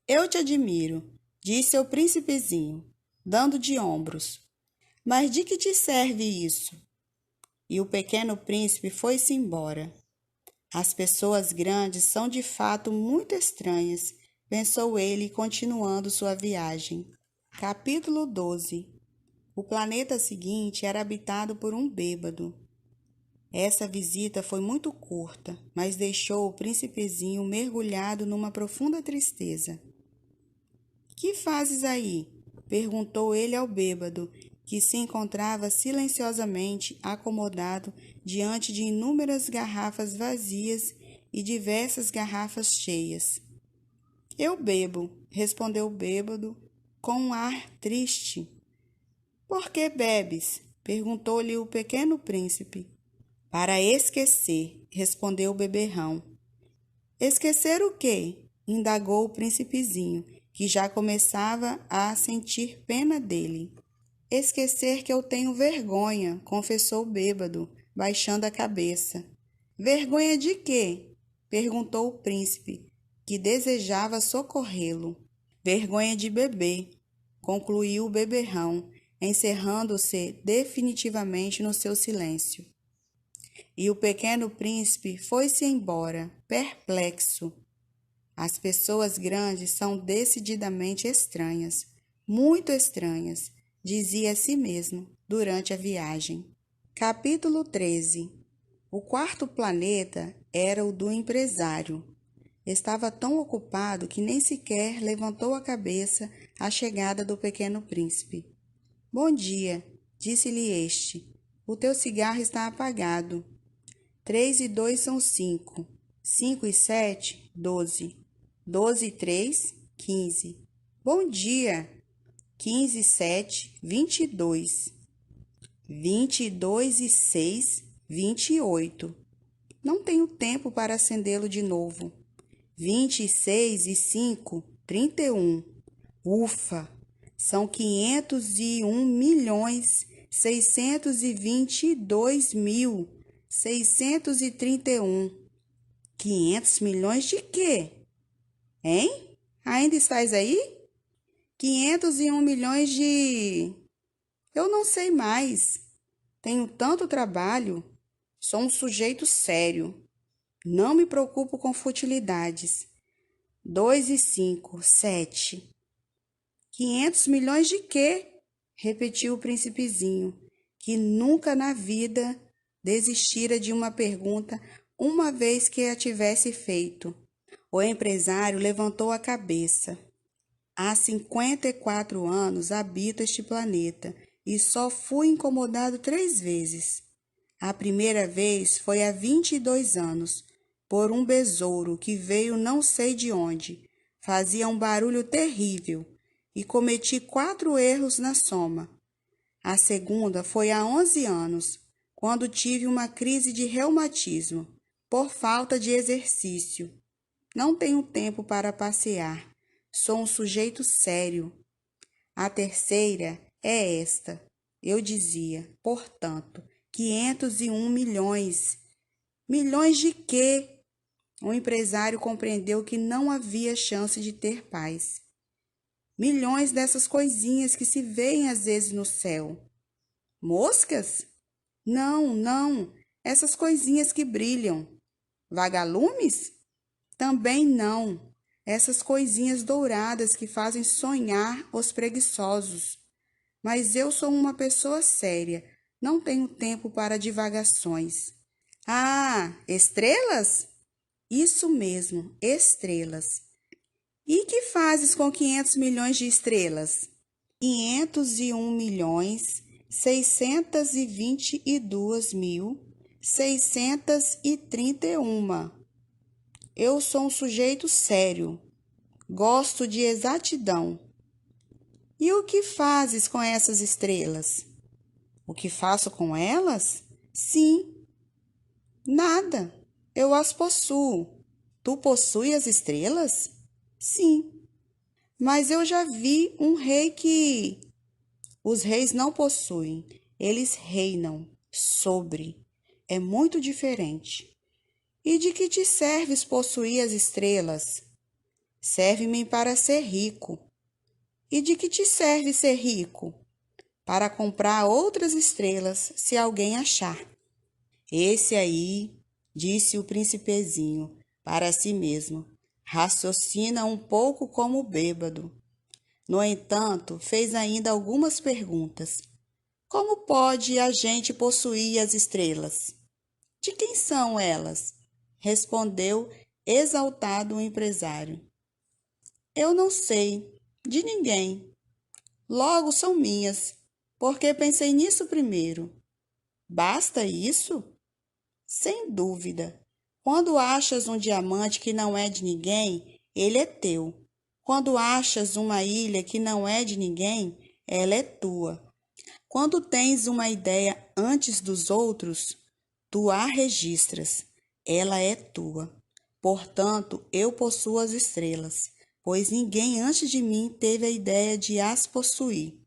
Eu te admiro, disse o príncipezinho, dando de ombros. Mas de que te serve isso? E o pequeno príncipe foi-se embora. As pessoas grandes são de fato muito estranhas, pensou ele, continuando sua viagem. Capítulo 12. O planeta seguinte era habitado por um bêbado. Essa visita foi muito curta, mas deixou o príncipezinho mergulhado numa profunda tristeza. Que fazes aí? Perguntou ele ao bêbado, que se encontrava silenciosamente acomodado diante de inúmeras garrafas vazias e diversas garrafas cheias. Eu bebo, respondeu o bêbado, com um ar triste. Por que bebes? Perguntou-lhe o pequeno príncipe. Para esquecer, respondeu o beberrão. Esquecer o quê? Indagou o príncipezinho, que já começava a sentir pena dele. Esquecer que eu tenho vergonha, confessou o bêbado, baixando a cabeça. Vergonha de quê? Perguntou o príncipe, que desejava socorrê-lo. Vergonha de beber, concluiu o beberrão, encerrando-se definitivamente no seu silêncio. E o pequeno príncipe foi-se embora, perplexo. As pessoas grandes são decididamente estranhas, muito estranhas, dizia a si mesmo durante a viagem. Capítulo 13. O quarto planeta era o do empresário. Estava tão ocupado que nem sequer levantou a cabeça à chegada do pequeno príncipe. Bom dia, disse-lhe este. O teu cigarro está apagado. 3 e 2 são 5. 5 e 7, 12. 12 e 3, 15. Bom dia! 15 e 7, 22. 22 e 6, 28. Não tenho tempo para acendê-lo de novo. 26 e 5, 31. Ufa! São 501.622.631. 500 milhões de quê? Hein? Ainda estás aí? 501 milhões de... Eu não sei mais. Tenho tanto trabalho. Sou um sujeito sério. Não me preocupo com futilidades. 2 e 5, 7. 500 milhões de quê? Repetiu o príncipezinho, que nunca na vida desistira de uma pergunta uma vez que a tivesse feito. O empresário levantou a cabeça. Há 54 anos habito este planeta e só fui incomodado 3 vezes. A primeira vez foi há 22 anos, por um besouro que veio não sei de onde. Fazia um barulho terrível e cometi 4 erros na soma. A segunda foi há 11 anos, quando tive uma crise de reumatismo, por falta de exercício. Não tenho tempo para passear. Sou um sujeito sério. A terceira é esta. Eu dizia, portanto, 501 milhões. Milhões de quê? O empresário compreendeu que não havia chance de ter paz. Milhões dessas coisinhas que se veem às vezes no céu. Moscas? Não, não. Essas coisinhas que brilham. Vagalumes? Também não. Essas coisinhas douradas que fazem sonhar os preguiçosos. Mas eu sou uma pessoa séria. Não tenho tempo para divagações. Ah, estrelas? Isso mesmo, estrelas. E que fazes com 500 milhões de estrelas? 501.622.631. Eu sou um sujeito sério. Gosto de exatidão. E o que fazes com essas estrelas? O que faço com elas? Sim, nada. Eu as possuo. Tu possuis as estrelas? Sim. Mas eu já vi um rei que... Os reis não possuem, eles reinam sobre. É muito diferente. E de que te serves possuir as estrelas? Serve-me para ser rico. E de que te serve ser rico? Para comprar outras estrelas, se alguém achar. Esse aí, disse o príncipezinho para si mesmo, raciocina um pouco como bêbado. No entanto, fez ainda algumas perguntas. Como pode a gente possuir as estrelas? De quem são elas? Respondeu exaltado o empresário. Eu não sei, de ninguém. Logo são minhas, porque pensei nisso primeiro. Basta isso? Sem dúvida. Quando achas um diamante que não é de ninguém, ele é teu. Quando achas uma ilha que não é de ninguém, ela é tua. Quando tens uma ideia antes dos outros, tu a registras. Ela é tua. Portanto, eu possuo as estrelas, pois ninguém antes de mim teve a ideia de as possuir.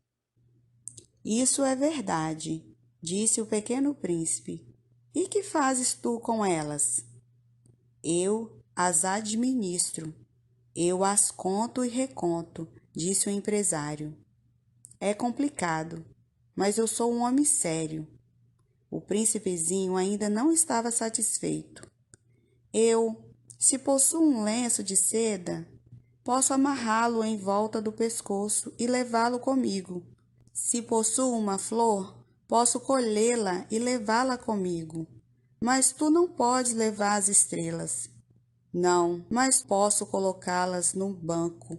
Isso é verdade, disse o pequeno príncipe. E que fazes tu com elas? Eu as administro. Eu as conto e reconto, disse o empresário. É complicado, mas eu sou um homem sério. O príncipezinho ainda não estava satisfeito. Se possuo um lenço de seda, posso amarrá-lo em volta do pescoço e levá-lo comigo. Se possuo uma flor, posso colhê-la e levá-la comigo. Mas tu não podes levar as estrelas. Não, mas posso colocá-las num banco.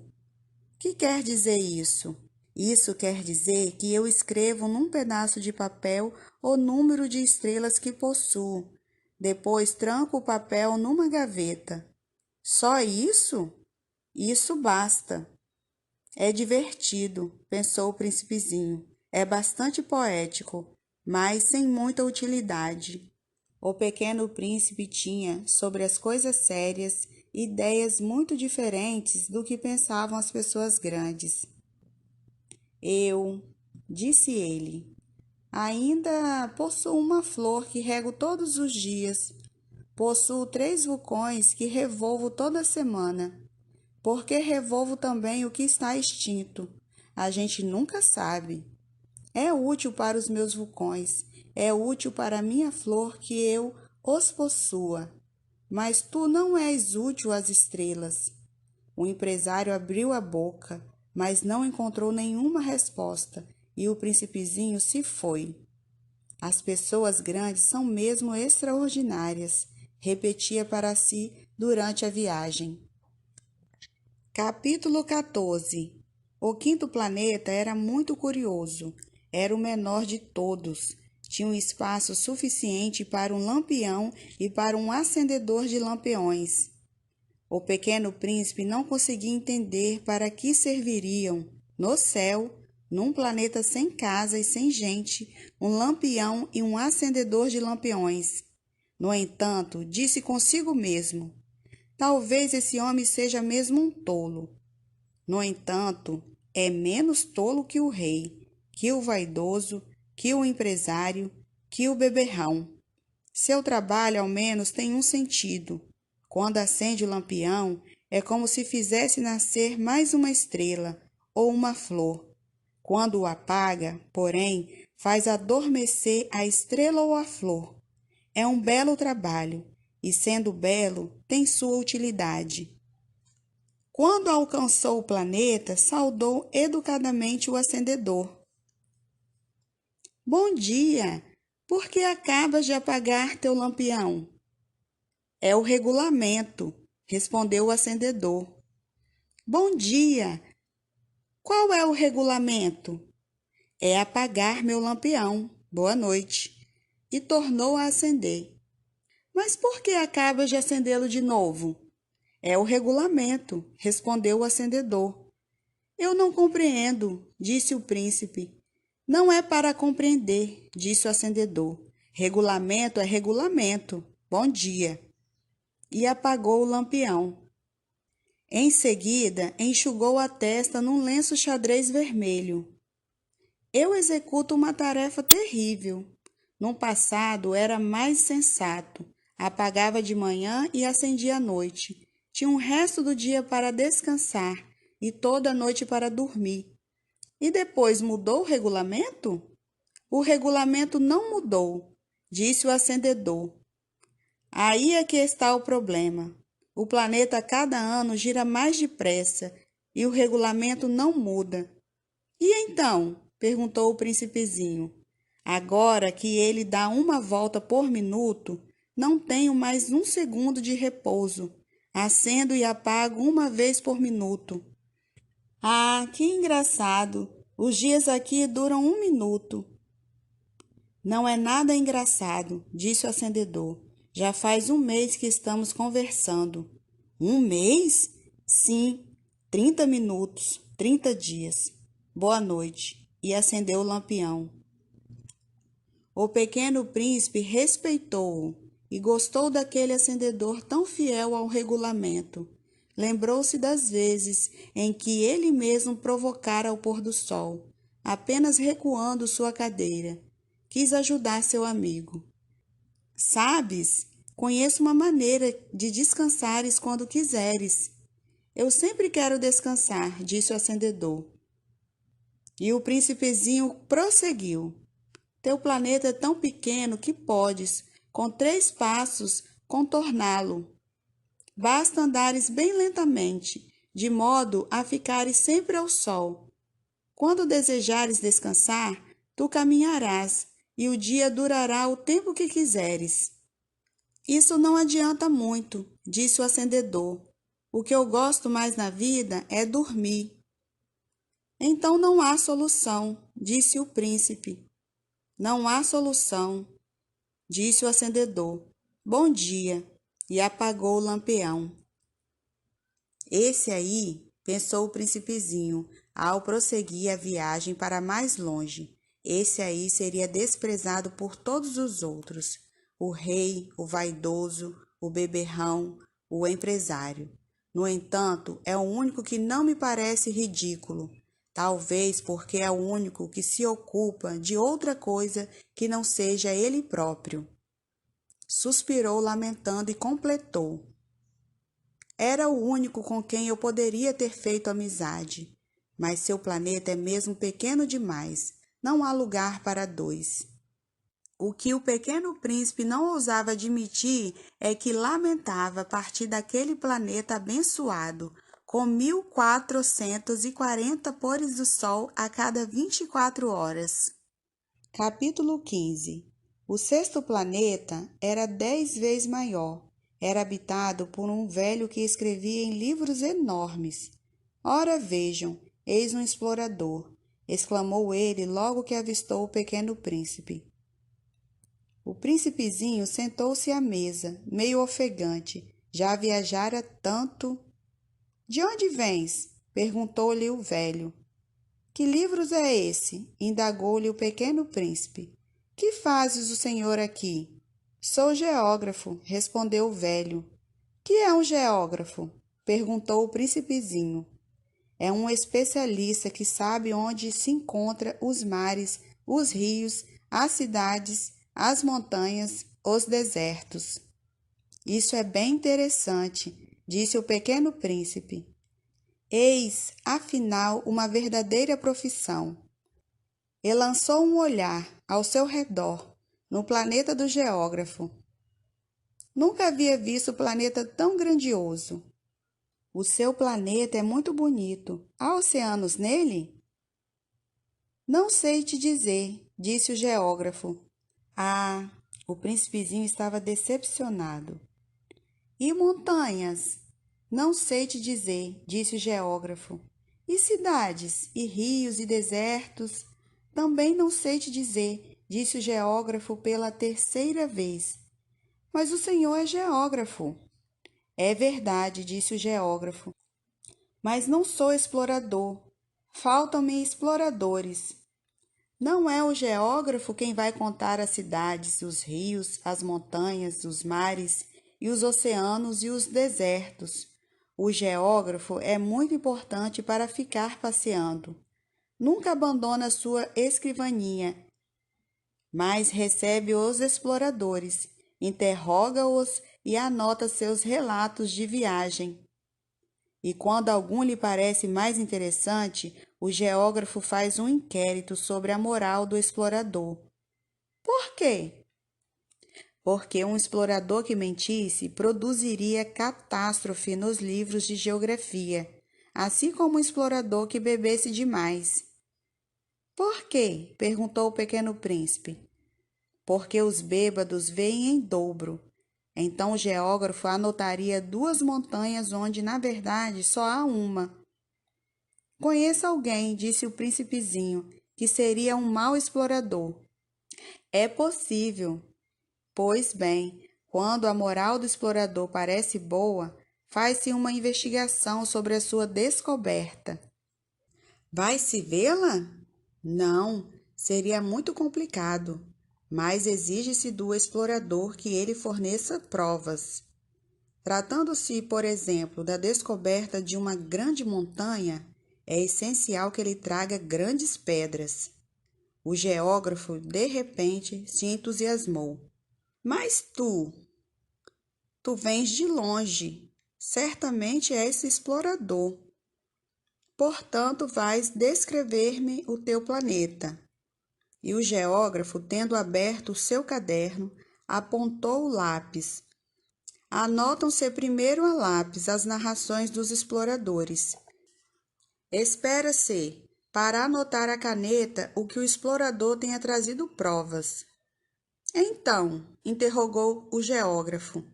Que quer dizer isso? Isso quer dizer que eu escrevo num pedaço de papel o número de estrelas que possuo. Depois tranco o papel numa gaveta. Só isso? Isso basta. É divertido, pensou o príncipezinho. É bastante poético, mas sem muita utilidade. O pequeno príncipe tinha, sobre as coisas sérias, ideias muito diferentes do que pensavam as pessoas grandes. Eu, disse ele, ainda possuo uma flor que rego todos os dias. Possuo 3 vulcões que revolvo toda semana. Porque revolvo também o que está extinto. A gente nunca sabe. É útil para os meus vulcões, é útil para a minha flor que eu os possua. Mas tu não és útil às estrelas. O empresário abriu a boca, mas não encontrou nenhuma resposta, e o príncipezinho se foi. As pessoas grandes são mesmo extraordinárias, repetia para si durante a viagem. Capítulo 14. O quinto planeta era muito curioso. Era o menor de todos. Tinha um espaço suficiente para um lampião e para um acendedor de lampiões. O pequeno príncipe não conseguia entender para que serviriam, no céu, num planeta sem casa e sem gente, um lampião e um acendedor de lampiões. No entanto, disse consigo mesmo: talvez esse homem seja mesmo um tolo. No entanto, é menos tolo que o rei, que o vaidoso, que o empresário, que o beberrão. Seu trabalho, ao menos, tem um sentido. Quando acende o lampião, é como se fizesse nascer mais uma estrela ou uma flor. Quando o apaga, porém, faz adormecer a estrela ou a flor. É um belo trabalho, e sendo belo, tem sua utilidade. Quando alcançou o planeta, saudou educadamente o acendedor. Bom dia! Por que acabas de apagar teu lampião? É o regulamento, respondeu o acendedor. Bom dia! Qual é o regulamento? É apagar meu lampião. Boa noite. E tornou a acender. Mas por que acabas de acendê-lo de novo? É o regulamento, respondeu o acendedor. Eu não compreendo, disse o príncipe. Não é para compreender, disse o acendedor. Regulamento é regulamento. Bom dia. E apagou o lampião. Em seguida, enxugou a testa num lenço xadrez vermelho. Eu executo uma tarefa terrível. No passado era mais sensato. Apagava de manhã e acendia à noite. Tinha um resto do dia para descansar e toda a noite para dormir. E depois mudou o regulamento? O regulamento não mudou, disse o acendedor. Aí é que está o problema. O planeta a cada ano gira mais depressa e o regulamento não muda. E então? Perguntou o príncipezinho. Agora que ele dá uma volta por minuto, não tenho mais um segundo de repouso. Acendo e apago uma vez por minuto. Ah, que engraçado! Os dias aqui duram 1 minuto. Não é nada engraçado, disse o acendedor. Já faz 1 mês que estamos conversando. 1 mês? Sim, 30 minutos, 30 dias. Boa noite. E acendeu o lampião. O pequeno príncipe respeitou-o e gostou daquele acendedor tão fiel ao regulamento. Lembrou-se das vezes em que ele mesmo provocara o pôr do sol, apenas recuando sua cadeira. Quis ajudar seu amigo. Sabes, conheço uma maneira de descansares quando quiseres. Eu sempre quero descansar, disse o acendedor. E o príncipezinho prosseguiu. Teu planeta é tão pequeno que podes, com 3 passos, contorná-lo. Basta andares bem lentamente, de modo a ficares sempre ao sol. Quando desejares descansar, tu caminharás, e o dia durará o tempo que quiseres. Isso não adianta muito, disse o acendedor. O que eu gosto mais na vida é dormir. Então não há solução, disse o príncipe. Não há solução, disse o acendedor. Bom dia, e apagou o lampião. Esse aí, pensou o príncipezinho, ao prosseguir a viagem para mais longe. Esse aí seria desprezado por todos os outros. o rei, o vaidoso, o beberrão, o empresário. No entanto, é o único que não me parece ridículo, talvez porque é o único que se ocupa de outra coisa que não seja ele próprio. Suspirou lamentando e completou. Era o único com quem eu poderia ter feito amizade, mas seu planeta é mesmo pequeno demais, não há lugar para dois. O que o pequeno príncipe não ousava admitir é que lamentava partir daquele planeta abençoado, com 1440 pôres do sol a cada 24 horas. Capítulo 15. O sexto planeta era 10 vezes maior. Era habitado por um velho que escrevia em livros enormes. Ora vejam, eis um explorador, exclamou ele logo que avistou o pequeno príncipe. O príncipezinho sentou-se à mesa, meio ofegante. Já viajara tanto. De onde vens? Perguntou-lhe o velho. Que livros é esse? Indagou-lhe o pequeno príncipe. Que fazes o senhor aqui? Sou geógrafo, respondeu o velho. Que é um geógrafo? Perguntou o príncipezinho. É um especialista que sabe onde se encontram os mares, os rios, as cidades, as montanhas, os desertos. Isso é bem interessante, disse o pequeno príncipe. Eis, afinal, uma verdadeira profissão. E lançou um olhar ao seu redor, no planeta do geógrafo. Nunca havia visto planeta tão grandioso. O seu planeta é muito bonito. Há oceanos nele? Não sei te dizer, disse o geógrafo. Ah, o príncipezinho estava decepcionado. E montanhas? Não sei te dizer, disse o geógrafo. E cidades, e rios, e desertos? Também não sei te dizer, disse o geógrafo pela terceira vez. Mas o senhor é geógrafo. É verdade, disse o geógrafo. Mas não sou explorador. Faltam-me exploradores. Não é o geógrafo quem vai contar as cidades, os rios, as montanhas, os mares e os oceanos e os desertos. O geógrafo é muito importante para ficar passeando. Nunca abandona sua escrivaninha, mas recebe os exploradores, interroga-os e anota seus relatos de viagem. E quando algum lhe parece mais interessante, o geógrafo faz um inquérito sobre a moral do explorador. Por quê? Porque um explorador que mentisse produziria catástrofe nos livros de geografia, assim como um explorador que bebesse demais. Por quê? Perguntou o pequeno príncipe. Porque os bêbados veem em dobro. Então o geógrafo anotaria 2 montanhas onde, na verdade, só há uma. Conheço alguém, disse o príncipezinho, que seria um mau explorador. É possível. Pois bem, quando a moral do explorador parece boa, faz-se uma investigação sobre a sua descoberta. Vai-se vê-la? Não, seria muito complicado, mas exige-se do explorador que ele forneça provas. Tratando-se, por exemplo, da descoberta de uma grande montanha, é essencial que ele traga grandes pedras. O geógrafo, de repente, se entusiasmou. Mas tu vens de longe, certamente és explorador. Portanto, vais descrever-me o teu planeta. E o geógrafo, tendo aberto o seu caderno, apontou o lápis. Anotam-se primeiro a lápis as narrações dos exploradores. Espera-se, para anotar a caneta, o que o explorador tenha trazido provas. Então, interrogou o geógrafo.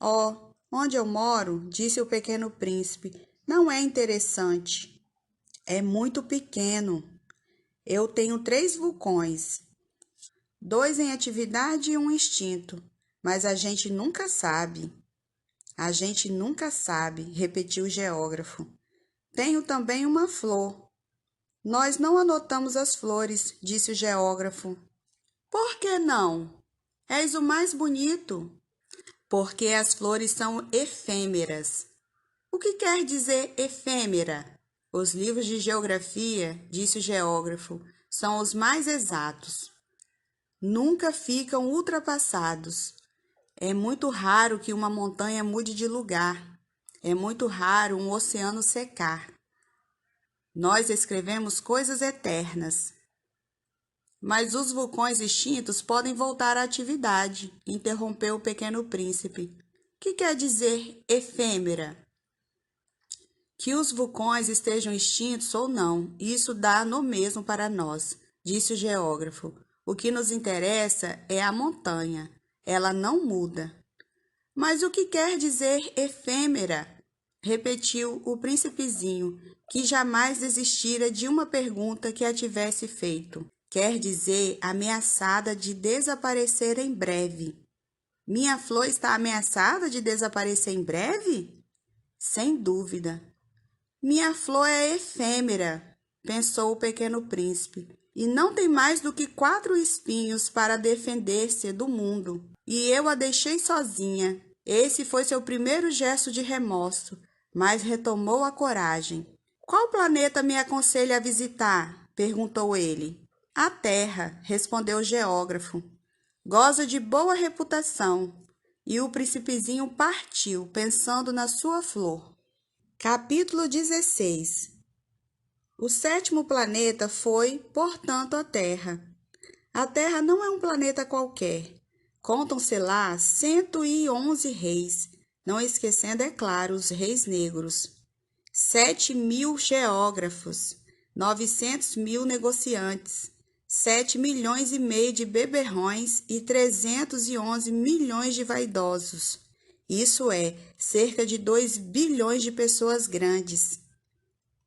Oh, onde eu moro, disse o pequeno príncipe, não é interessante. É muito pequeno. Eu tenho 3 vulcões, 2 em atividade e um extinto, mas a gente nunca sabe. A gente nunca sabe, repetiu o geógrafo. Tenho também uma flor. Nós não anotamos as flores, disse o geógrafo. Por que não? És o mais bonito, porque as flores são efêmeras. O que quer dizer efêmera? Os livros de geografia, disse o geógrafo, são os mais exatos. Nunca ficam ultrapassados. É muito raro que uma montanha mude de lugar. É muito raro um oceano secar. Nós escrevemos coisas eternas. Mas os vulcões extintos podem voltar à atividade, interrompeu o pequeno príncipe. Que quer dizer efêmera? Que os vulcões estejam extintos ou não, isso dá no mesmo para nós, disse o geógrafo. O que nos interessa é a montanha. Ela não muda. Mas o que quer dizer efêmera? Repetiu o príncipezinho, que jamais desistira de uma pergunta que a tivesse feito. Quer dizer ameaçada de desaparecer em breve. Minha flor está ameaçada de desaparecer em breve? Sem dúvida. Minha flor é efêmera, pensou o pequeno príncipe, e não tem mais do que 4 espinhos para defender-se do mundo. E eu a deixei sozinha. Esse foi seu primeiro gesto de remorso, mas retomou a coragem. Qual planeta me aconselha a visitar? Perguntou ele. A Terra, respondeu o geógrafo. Goza de boa reputação. E o príncipezinho partiu, pensando na sua flor. Capítulo 16. O 7º planeta foi, portanto, a Terra. A Terra não é um planeta qualquer. Contam-se lá 111 reis, não esquecendo, é claro, os reis negros. 7.000 geógrafos, 900.000 negociantes, 7,5 milhões de beberrões e 311 milhões de vaidosos. Isso é, cerca de 2 bilhões de pessoas grandes.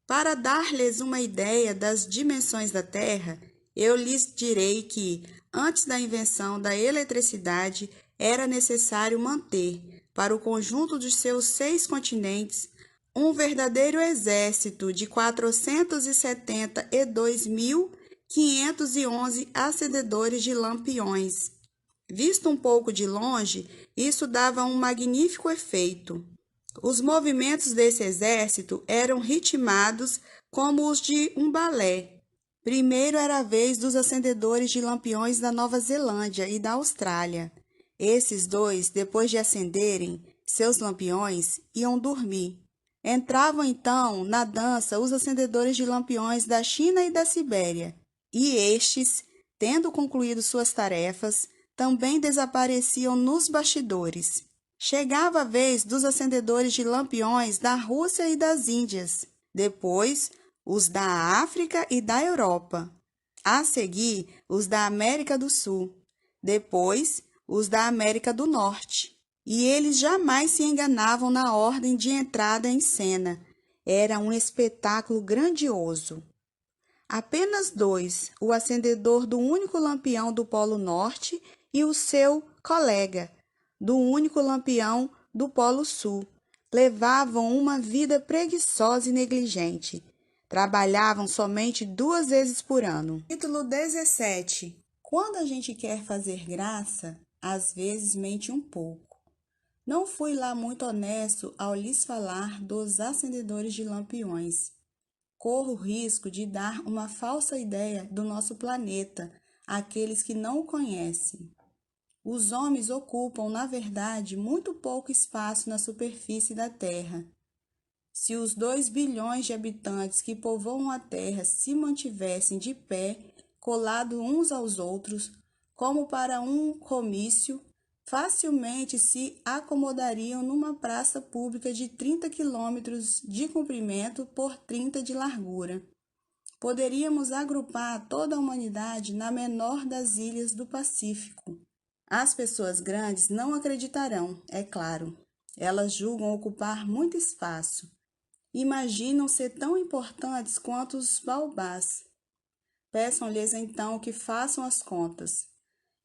Para dar-lhes uma ideia das dimensões da Terra, eu lhes direi que, antes da invenção da eletricidade, era necessário manter, para o conjunto dos seus 6 continentes, um verdadeiro exército de 472.511 acendedores de lampiões. Visto um pouco de longe, isso dava um magnífico efeito. Os movimentos desse exército eram ritmados como os de um balé. Primeiro era a vez dos acendedores de lampiões da Nova Zelândia e da Austrália. Esses dois, depois de acenderem seus lampiões, iam dormir. Entravam então na dança os acendedores de lampiões da China e da Sibéria, e estes, tendo concluído suas tarefas, também desapareciam nos bastidores. Chegava a vez dos acendedores de lampiões da Rússia e das Índias, depois os da África e da Europa, a seguir os da América do Sul, depois os da América do Norte. E eles jamais se enganavam na ordem de entrada em cena. Era um espetáculo grandioso. Apenas 2, o acendedor do único lampião do Polo Norte e o seu colega, do único lampião do Polo Sul, levavam uma vida preguiçosa e negligente. Trabalhavam somente 2 vezes por ano. Título 17. Quando a gente quer fazer graça, às vezes mente um pouco. Não fui lá muito honesto ao lhes falar dos acendedores de lampiões. Corro o risco de dar uma falsa ideia do nosso planeta àqueles que não o conhecem. Os homens ocupam, na verdade, muito pouco espaço na superfície da Terra. Se os 2 bilhões de habitantes que povoam a Terra se mantivessem de pé, colados uns aos outros, como para um comício, facilmente se acomodariam numa praça pública de 30 quilômetros de comprimento por 30 de largura. Poderíamos agrupar toda a humanidade na menor das ilhas do Pacífico. As pessoas grandes não acreditarão, é claro. Elas julgam ocupar muito espaço. Imaginam ser tão importantes quanto os baobás. Peçam-lhes então que façam as contas.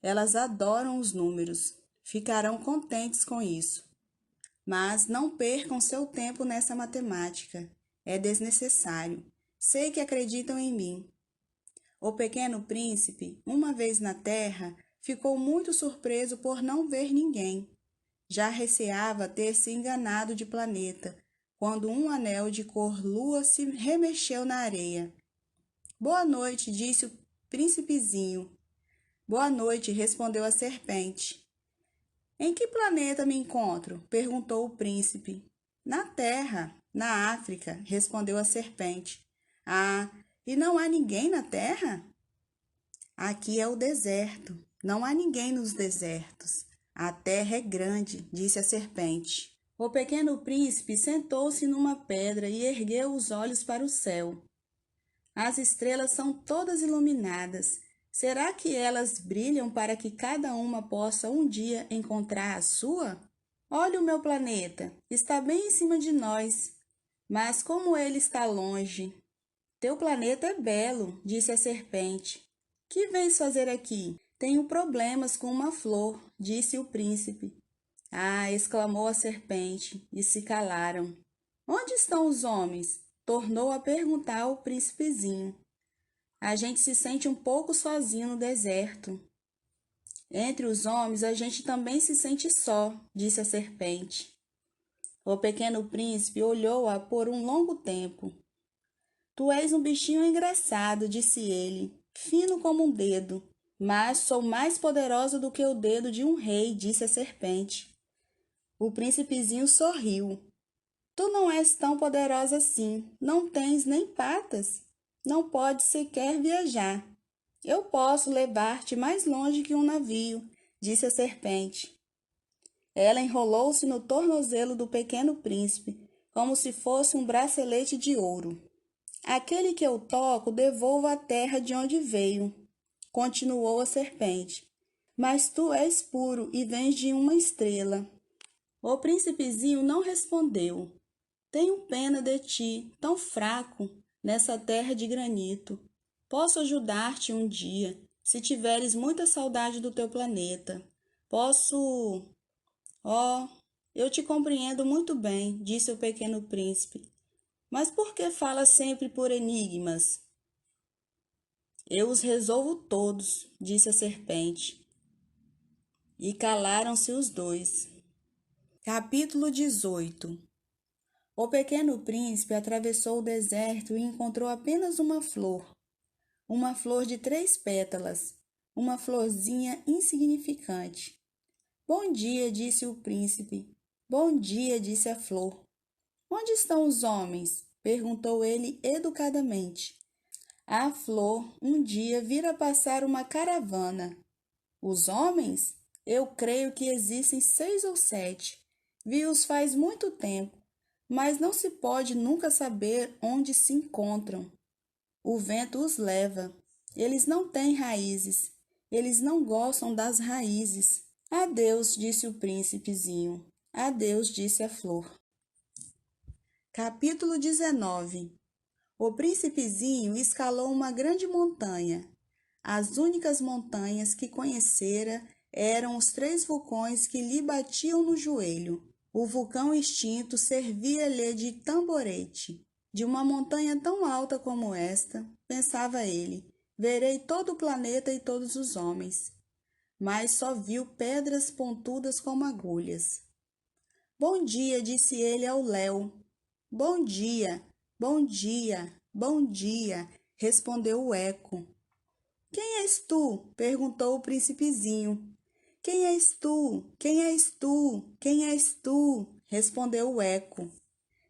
Elas adoram os números. Ficarão contentes com isso. Mas não percam seu tempo nessa matemática. É desnecessário. Sei que acreditam em mim. O pequeno príncipe, uma vez na terra, ficou muito surpreso por não ver ninguém. Já receava ter se enganado de planeta, quando um anel de cor lua se remexeu na areia. Boa noite, disse o príncipezinho. Boa noite, respondeu a serpente. Em que planeta me encontro? Perguntou o príncipe. Na Terra, na África, respondeu a serpente. Ah, e não há ninguém na Terra? Aqui é o deserto. Não há ninguém nos desertos. A terra é grande, disse a serpente. O pequeno príncipe sentou-se numa pedra e ergueu os olhos para o céu. As estrelas são todas iluminadas. Será que elas brilham para que cada uma possa um dia encontrar a sua? Olha o meu planeta, está bem em cima de nós, mas como ele está longe. Teu planeta é belo, disse a serpente. Que vens fazer aqui? Tenho problemas com uma flor, disse o príncipe. Ah, exclamou a serpente, e se calaram. Onde estão os homens? Tornou a perguntar o príncipezinho. A gente se sente um pouco sozinho no deserto. Entre os homens, a gente também se sente só, disse a serpente. O pequeno príncipe olhou-a por um longo tempo. Tu és um bichinho engraçado, disse ele, fino como um dedo. Mas sou mais poderosa do que o dedo de um rei, disse a serpente. O príncipezinho sorriu. Tu não és tão poderosa assim, não tens nem patas, não podes sequer viajar. Eu posso levar-te mais longe que um navio, disse a serpente. Ela enrolou-se no tornozelo do pequeno príncipe, como se fosse um bracelete de ouro. Aquele que eu toco devolvo à terra de onde veio, continuou a serpente. Mas tu és puro e vens de uma estrela. O príncipezinho não respondeu. Tenho pena de ti, tão fraco, nessa terra de granito. Posso ajudar-te um dia, se tiveres muita saudade do teu planeta. Posso... Oh, eu te compreendo muito bem, disse o pequeno príncipe. Mas por que falas sempre por enigmas? Eu os resolvo todos, disse a serpente. E calaram-se os dois. Capítulo 18. O pequeno príncipe atravessou o deserto e encontrou apenas uma flor de 3 pétalas, uma florzinha insignificante. Bom dia, disse o príncipe. Bom dia, disse a flor. Onde estão os homens? Perguntou ele educadamente. A flor um dia vira passar uma caravana. Os homens? Eu creio que existem 6 ou 7. Vi-os faz muito tempo, mas não se pode nunca saber onde se encontram. O vento os leva. Eles não têm raízes. Eles não gostam das raízes. Adeus, disse o príncipezinho. Adeus, disse a flor. Capítulo 19. O príncipezinho escalou uma grande montanha. As únicas montanhas que conhecera eram os 3 vulcões que lhe batiam no joelho. O vulcão extinto servia-lhe de tamborete. De uma montanha tão alta como esta, pensava ele, verei todo o planeta e todos os homens. Mas só viu pedras pontudas como agulhas. Bom dia, disse ele ao léu. Bom dia, bom dia, bom dia, respondeu o eco. Quem és tu? Perguntou o príncipezinho. Quem és tu? Quem és tu? Quem és tu? Respondeu o eco.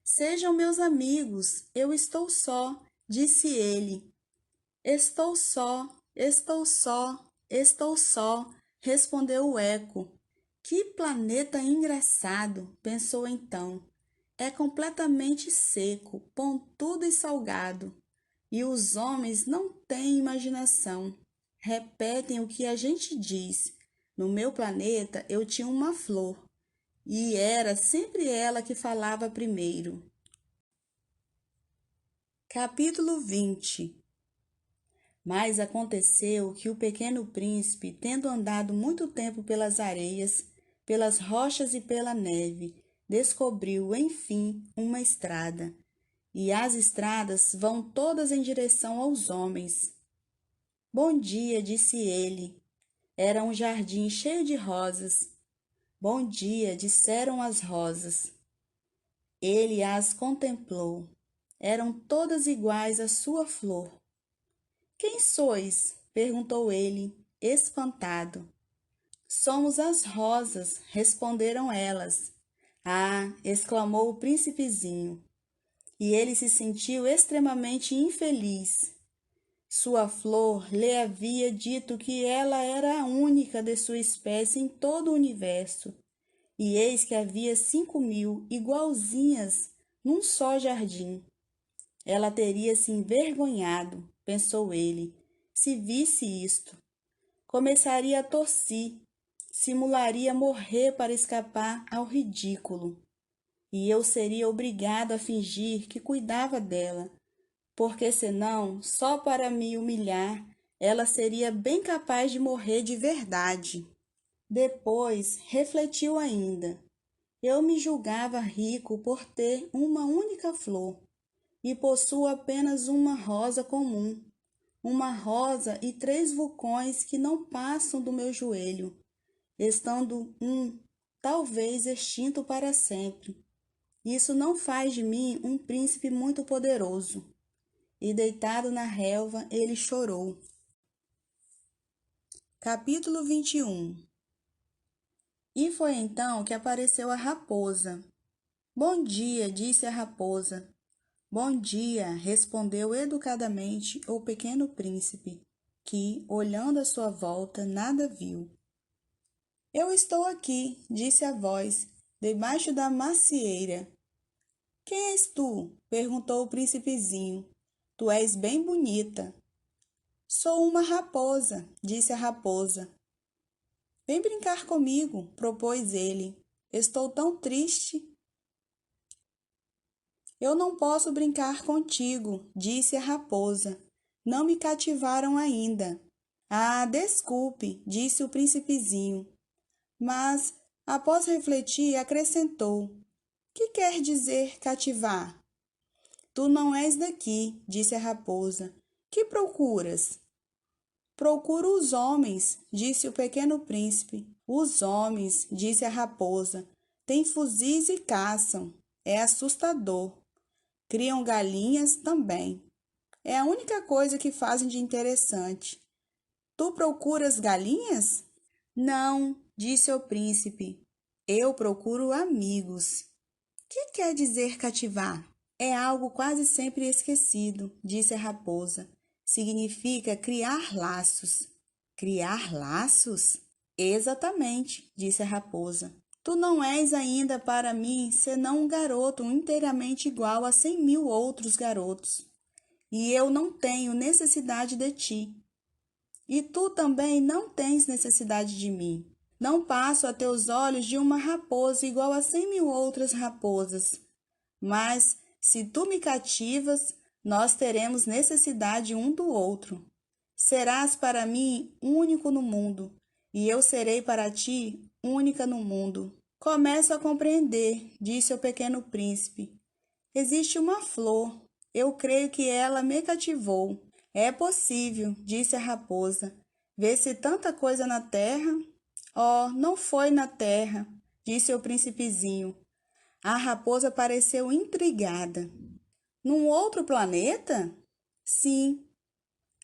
Sejam meus amigos, eu estou só, disse ele. Estou só, estou só, estou só, respondeu o eco. Que planeta engraçado, pensou então. É completamente seco, pontudo e salgado. E os homens não têm imaginação. Repetem o que a gente diz. No meu planeta eu tinha uma flor, e era sempre ela que falava primeiro. Capítulo 20. Mas aconteceu que o pequeno príncipe, tendo andado muito tempo pelas areias, pelas rochas e pela neve, descobriu, enfim, uma estrada. E as estradas vão todas em direção aos homens. Bom dia, disse ele. Era um jardim cheio de rosas. Bom dia, disseram as rosas. Ele as contemplou. Eram todas iguais à sua flor. Quem sois? Perguntou ele, espantado. Somos as rosas, responderam elas. Ah! Exclamou o príncipezinho. E ele se sentiu extremamente infeliz. Sua flor lhe havia dito que ela era a única de sua espécie em todo o universo, e eis que havia 5.000 igualzinhas num só jardim. Ela teria se envergonhado, pensou ele, se visse isto. Começaria a tossir, simularia morrer para escapar ao ridículo, e eu seria obrigado a fingir que cuidava dela, porque senão, só para me humilhar, ela seria bem capaz de morrer de verdade. Depois refletiu ainda. Eu me julgava rico por ter uma única flor, e possuo apenas uma rosa comum, uma rosa e 3 vulcões que não passam do meu joelho, estando um, talvez, extinto para sempre. Isso não faz de mim um príncipe muito poderoso. E deitado na relva, ele chorou. Capítulo 21. E foi então que apareceu a raposa. Bom dia, disse a raposa. Bom dia, respondeu educadamente o pequeno príncipe, que, olhando à sua volta, nada viu. Eu estou aqui, disse a voz, debaixo da macieira. Quem és tu? Perguntou o príncipezinho. Tu és bem bonita. Sou uma raposa, disse a raposa. Vem brincar comigo, propôs ele. Estou tão triste. Eu não posso brincar contigo, disse a raposa. Não me cativaram ainda. Ah, desculpe, disse o príncipezinho. Mas, após refletir, acrescentou. Que quer dizer cativar? Tu não és daqui, disse a raposa. Que procuras? Procuro os homens, disse o pequeno príncipe. Os homens, disse a raposa, têm fuzis e caçam. É assustador. Criam galinhas também. É a única coisa que fazem de interessante. Tu procuras galinhas? Não, disse o príncipe. Eu procuro amigos. Que quer dizer cativar? É algo quase sempre esquecido, disse a raposa. Significa criar laços. Criar laços? Exatamente, disse a raposa. Tu não és ainda para mim senão um garoto inteiramente igual a 100.000 outros garotos. E eu não tenho necessidade de ti. E tu também não tens necessidade de mim. Não passo a teus olhos de uma raposa igual a 100.000 outras raposas. Mas, se tu me cativas, nós teremos necessidade um do outro. Serás para mim único no mundo, e eu serei para ti única no mundo. Começo a compreender, disse o pequeno príncipe. Existe uma flor. Eu creio que ela me cativou. É possível, disse a raposa. Vê-se tanta coisa na terra. Oh, não foi na terra, disse o príncipezinho. A raposa pareceu intrigada. Num outro planeta? Sim.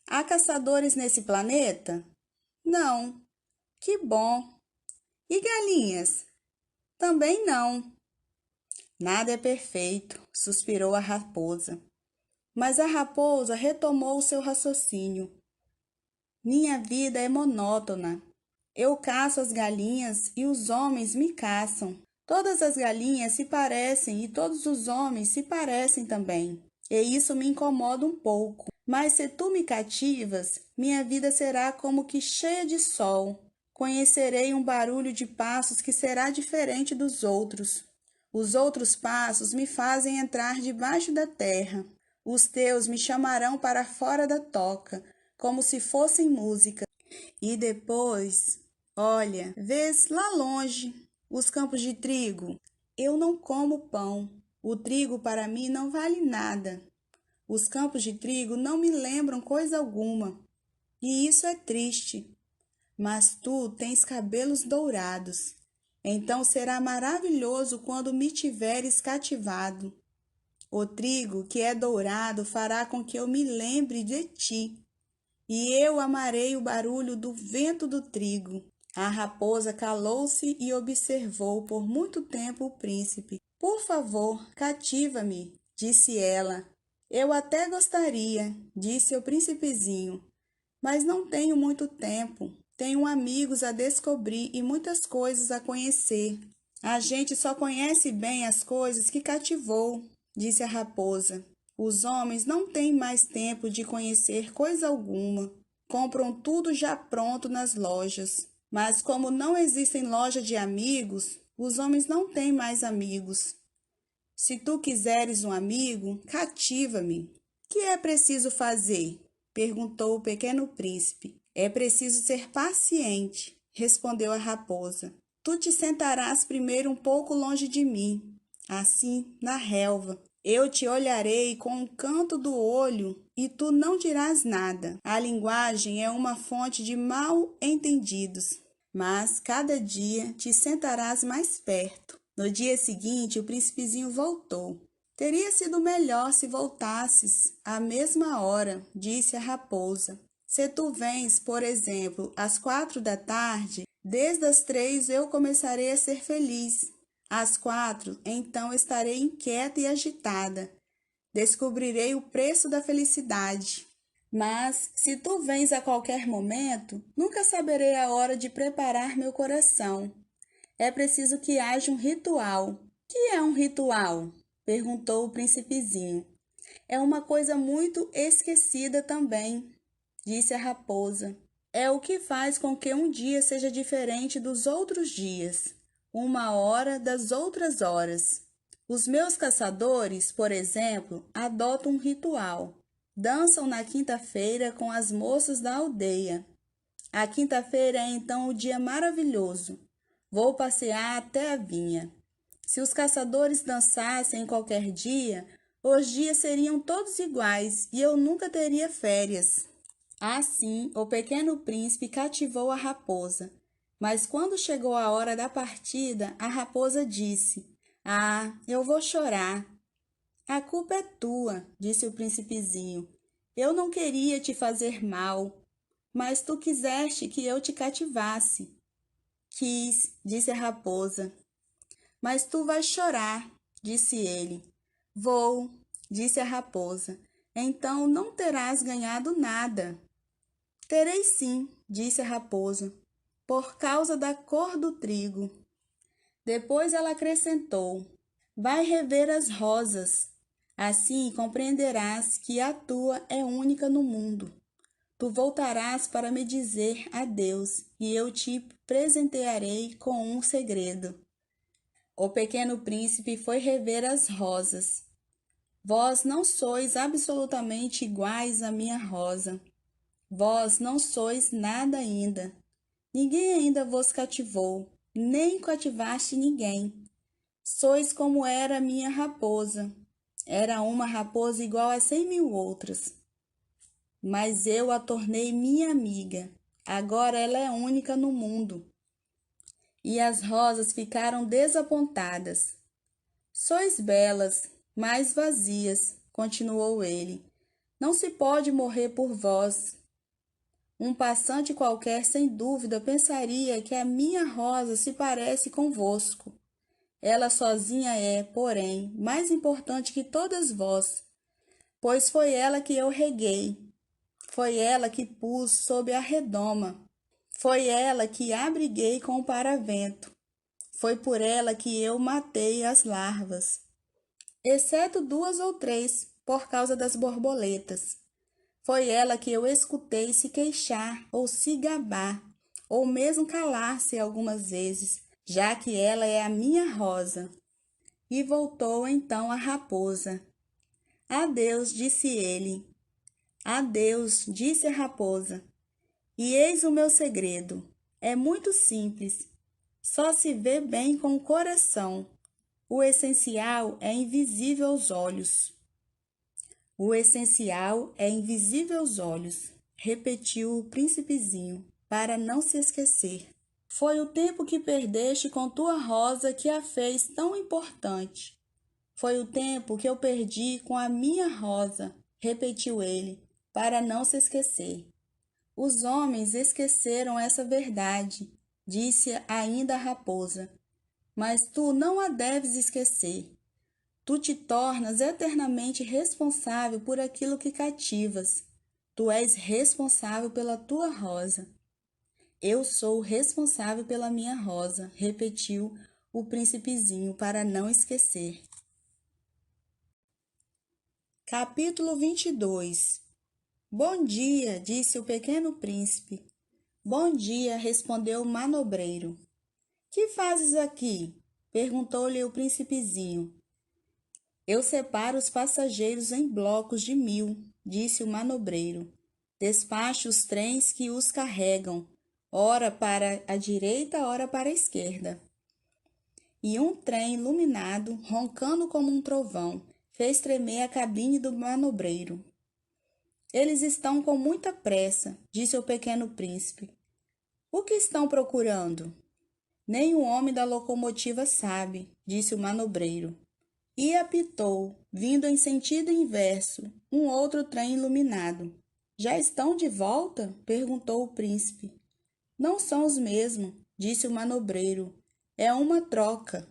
Há caçadores nesse planeta? Não. Que bom. E galinhas? Também não. Nada é perfeito, suspirou a raposa. Mas a raposa retomou o seu raciocínio. Minha vida é monótona. Eu caço as galinhas e os homens me caçam. Todas as galinhas se parecem e todos os homens se parecem também. E isso me incomoda um pouco. Mas se tu me cativas, minha vida será como que cheia de sol. Conhecerei um barulho de passos que será diferente dos outros. Os outros passos me fazem entrar debaixo da terra. Os teus me chamarão para fora da toca, como se fossem música. E depois, olha, vês lá longe os campos de trigo? Eu não como pão. O trigo para mim não vale nada. Os campos de trigo não me lembram coisa alguma. E isso é triste. mas tu tens cabelos dourados. Então será maravilhoso quando me tiveres cativado. O trigo que é dourado fará com que eu me lembre de ti, e eu amarei o barulho do vento do trigo. A raposa calou-se e observou por muito tempo o príncipe. Por favor, cativa-me, disse ela. Eu até gostaria, disse o príncipezinho, mas não tenho muito tempo. Tenho amigos a descobrir e muitas coisas a conhecer. A gente só conhece bem as coisas que cativou, disse a raposa. Os homens não têm mais tempo de conhecer coisa alguma. Compram tudo já pronto nas lojas. Mas como não existem lojas de amigos, os homens não têm mais amigos. Se tu quiseres um amigo, cativa-me. Que é preciso fazer? Perguntou o pequeno príncipe. É preciso ser paciente, respondeu a raposa. Tu te sentarás primeiro um pouco longe de mim, assim, na relva. Eu te olharei com um canto do olho e tu não dirás nada. A linguagem é uma fonte de mal-entendidos, mas cada dia te sentarás mais perto. No dia seguinte, o príncipezinho voltou. Teria sido melhor se voltasses à mesma hora, disse a raposa. Se tu vens, por exemplo, às 4 da tarde, desde as 3 eu começarei a ser feliz. Às 4, então estarei inquieta e agitada. Descobrirei o preço da felicidade. Mas, se tu vens a qualquer momento, nunca saberei a hora de preparar meu coração. É preciso que haja um ritual. Que é um ritual? Perguntou o príncipezinho. É uma coisa muito esquecida também, disse a raposa. É o que faz com que um dia seja diferente dos outros dias, uma hora das outras horas. Os meus caçadores, por exemplo, adotam um ritual. Dançam na quinta-feira com as moças da aldeia. A quinta-feira é então o dia maravilhoso. Vou passear até a vinha. Se os caçadores dançassem em qualquer dia, os dias seriam todos iguais e eu nunca teria férias. Assim, o pequeno príncipe cativou a raposa. Mas quando chegou a hora da partida, a raposa disse: Ah, eu vou chorar. A culpa é tua, disse o príncipezinho. Eu não queria te fazer mal, mas tu quiseste que eu te cativasse. Quis, disse a raposa. Mas tu vais chorar, disse ele. Vou, disse a raposa. Então não terás ganhado nada. Terei sim, disse a raposa, por causa da cor do trigo. Depois ela acrescentou: Vai rever as rosas. Assim compreenderás que a tua é única no mundo. Tu voltarás para me dizer adeus e eu te presentearei com um segredo. O pequeno príncipe foi rever as rosas. Vós não sois absolutamente iguais à minha rosa. Vós não sois nada ainda. Ninguém ainda vos cativou, nem cativaste ninguém. Sois como era minha raposa. Era uma raposa igual a 100.000 outras. Mas eu a tornei minha amiga. Agora ela é única no mundo. E as rosas ficaram desapontadas. Sois belas, mas vazias, continuou ele. Não se pode morrer por vós. Um passante qualquer, sem dúvida, pensaria que a minha rosa se parece convosco. Ela sozinha é, porém, mais importante que todas vós, pois foi ela que eu reguei, foi ela que pus sob a redoma, foi ela que abriguei com o paravento, foi por ela que eu matei as larvas, exceto 2 ou 3, por causa das borboletas. Foi ela que eu escutei se queixar ou se gabar, ou mesmo calar-se algumas vezes, já que ela é a minha rosa. E voltou então a raposa. Adeus, disse ele. Adeus, disse a raposa. E eis o meu segredo. É muito simples. Só se vê bem com o coração. O essencial é invisível aos olhos. O essencial é invisível aos olhos, repetiu o príncipezinho. para não se esquecer. Foi o tempo que perdeste com tua rosa que a fez tão importante. Foi o tempo que eu perdi com a minha rosa, repetiu ele, para não se esquecer. Os homens esqueceram essa verdade, disse ainda a raposa, mas tu não a deves esquecer. Tu te tornas eternamente responsável por aquilo que cativas. Tu és responsável pela tua rosa. Eu sou responsável pela minha rosa, repetiu o príncipezinho para não esquecer. Capítulo 22. Bom dia, disse o pequeno príncipe. Bom dia, respondeu o manobreiro. Que fazes aqui? Perguntou-lhe o príncipezinho. Eu separo os passageiros em blocos de 1000, disse o manobreiro. Despacho os trens que os carregam, ora para a direita, ora para a esquerda. E um trem iluminado, roncando como um trovão, fez tremer a cabine do manobreiro. Eles estão com muita pressa, disse o pequeno príncipe. O que estão procurando? Nem o homem da locomotiva sabe, disse o manobreiro. E apitou, vindo em sentido inverso, um outro trem iluminado. Já estão de volta? Perguntou o príncipe. Não são os mesmos, disse o manobreiro. É uma troca.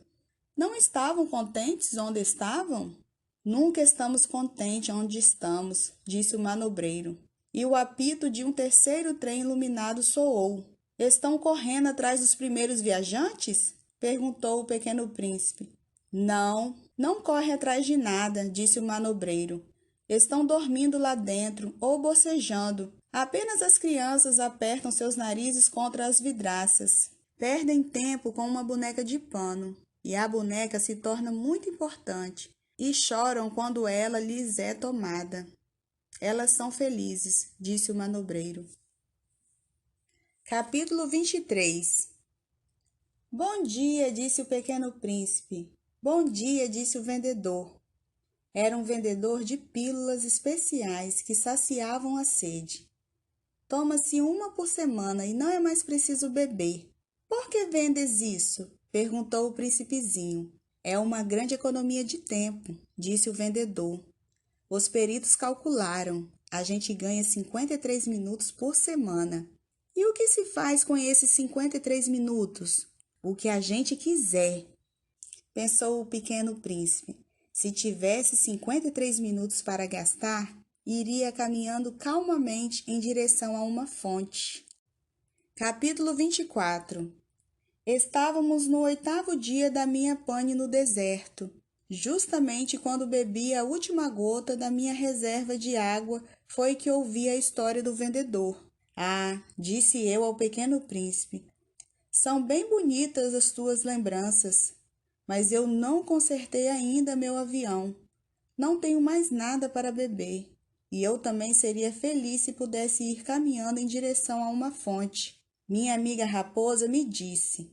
Não estavam contentes onde estavam? Nunca estamos contentes onde estamos, disse o manobreiro. E o apito de um terceiro trem iluminado soou. Estão correndo atrás dos primeiros viajantes? Perguntou o pequeno príncipe. Não, não corre atrás de nada, disse o manobreiro. Estão dormindo lá dentro ou bocejando. Apenas as crianças apertam seus narizes contra as vidraças. Perdem tempo com uma boneca de pano, e a boneca se torna muito importante, e choram quando ela lhes é tomada. Elas são felizes, disse o manobreiro. Capítulo 23. Bom dia, disse o pequeno príncipe. Bom dia, disse o vendedor. Era um vendedor de pílulas especiais que saciavam a sede. Toma-se uma por semana e não é mais preciso beber. Por que vendes isso? Perguntou o príncipezinho. É uma grande economia de tempo, disse o vendedor. Os peritos calcularam. A gente ganha 53 minutos por semana. E o que se faz com esses 53 minutos? O que a gente quiser, pensou o pequeno príncipe. Se tivesse 53 minutos para gastar, iria caminhando calmamente em direção a uma fonte. Capítulo 24. Estávamos no 8º dia da minha pane no deserto. Justamente quando bebi a última gota da minha reserva de água, foi que ouvi a história do vendedor. Ah, disse eu ao pequeno príncipe, são bem bonitas as tuas lembranças, mas eu não consertei ainda meu avião. Não tenho mais nada para beber, e eu também seria feliz se pudesse ir caminhando em direção a uma fonte. Minha amiga raposa me disse: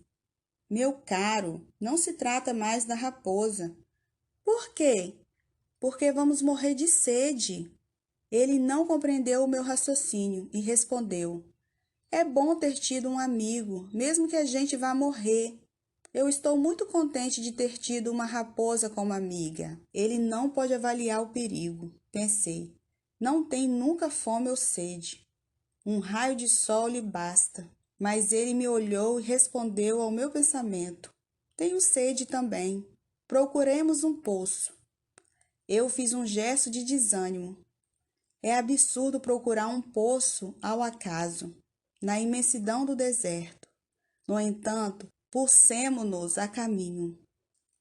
Meu caro, não se trata mais da raposa. Por quê? Porque vamos morrer de sede. Ele não compreendeu o meu raciocínio e respondeu: É bom ter tido um amigo, mesmo que a gente vá morrer. Eu estou muito contente de ter tido uma raposa como amiga. Ele não pode avaliar o perigo, pensei. Não tem nunca fome ou sede. Um raio de sol lhe basta. Mas ele me olhou e respondeu ao meu pensamento. Tenho sede também. Procuremos um poço. Eu fiz um gesto de desânimo. É absurdo procurar um poço ao acaso, na imensidão do deserto. No entanto, pulsemo-nos a caminho.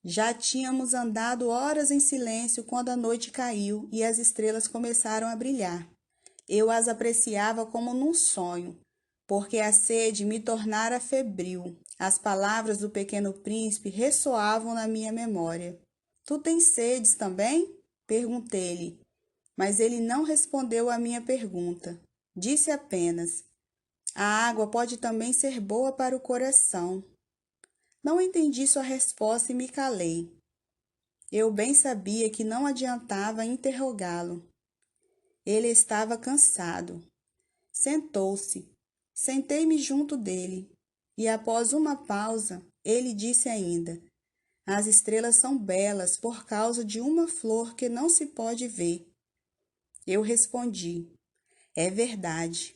Já tínhamos andado horas em silêncio quando a noite caiu e as estrelas começaram a brilhar. Eu as apreciava como num sonho, porque a sede me tornara febril. As palavras do pequeno príncipe ressoavam na minha memória. Tu tens sedes também? Perguntei-lhe, mas ele não respondeu à minha pergunta. Disse apenas: a água pode também ser boa para o coração. Não entendi sua resposta e me calei. Eu bem sabia que não adiantava interrogá-lo. Ele estava cansado. Sentou-se. Sentei-me junto dele, e após uma pausa, ele disse ainda: as estrelas são belas por causa de uma flor que não se pode ver. Eu respondi: é verdade.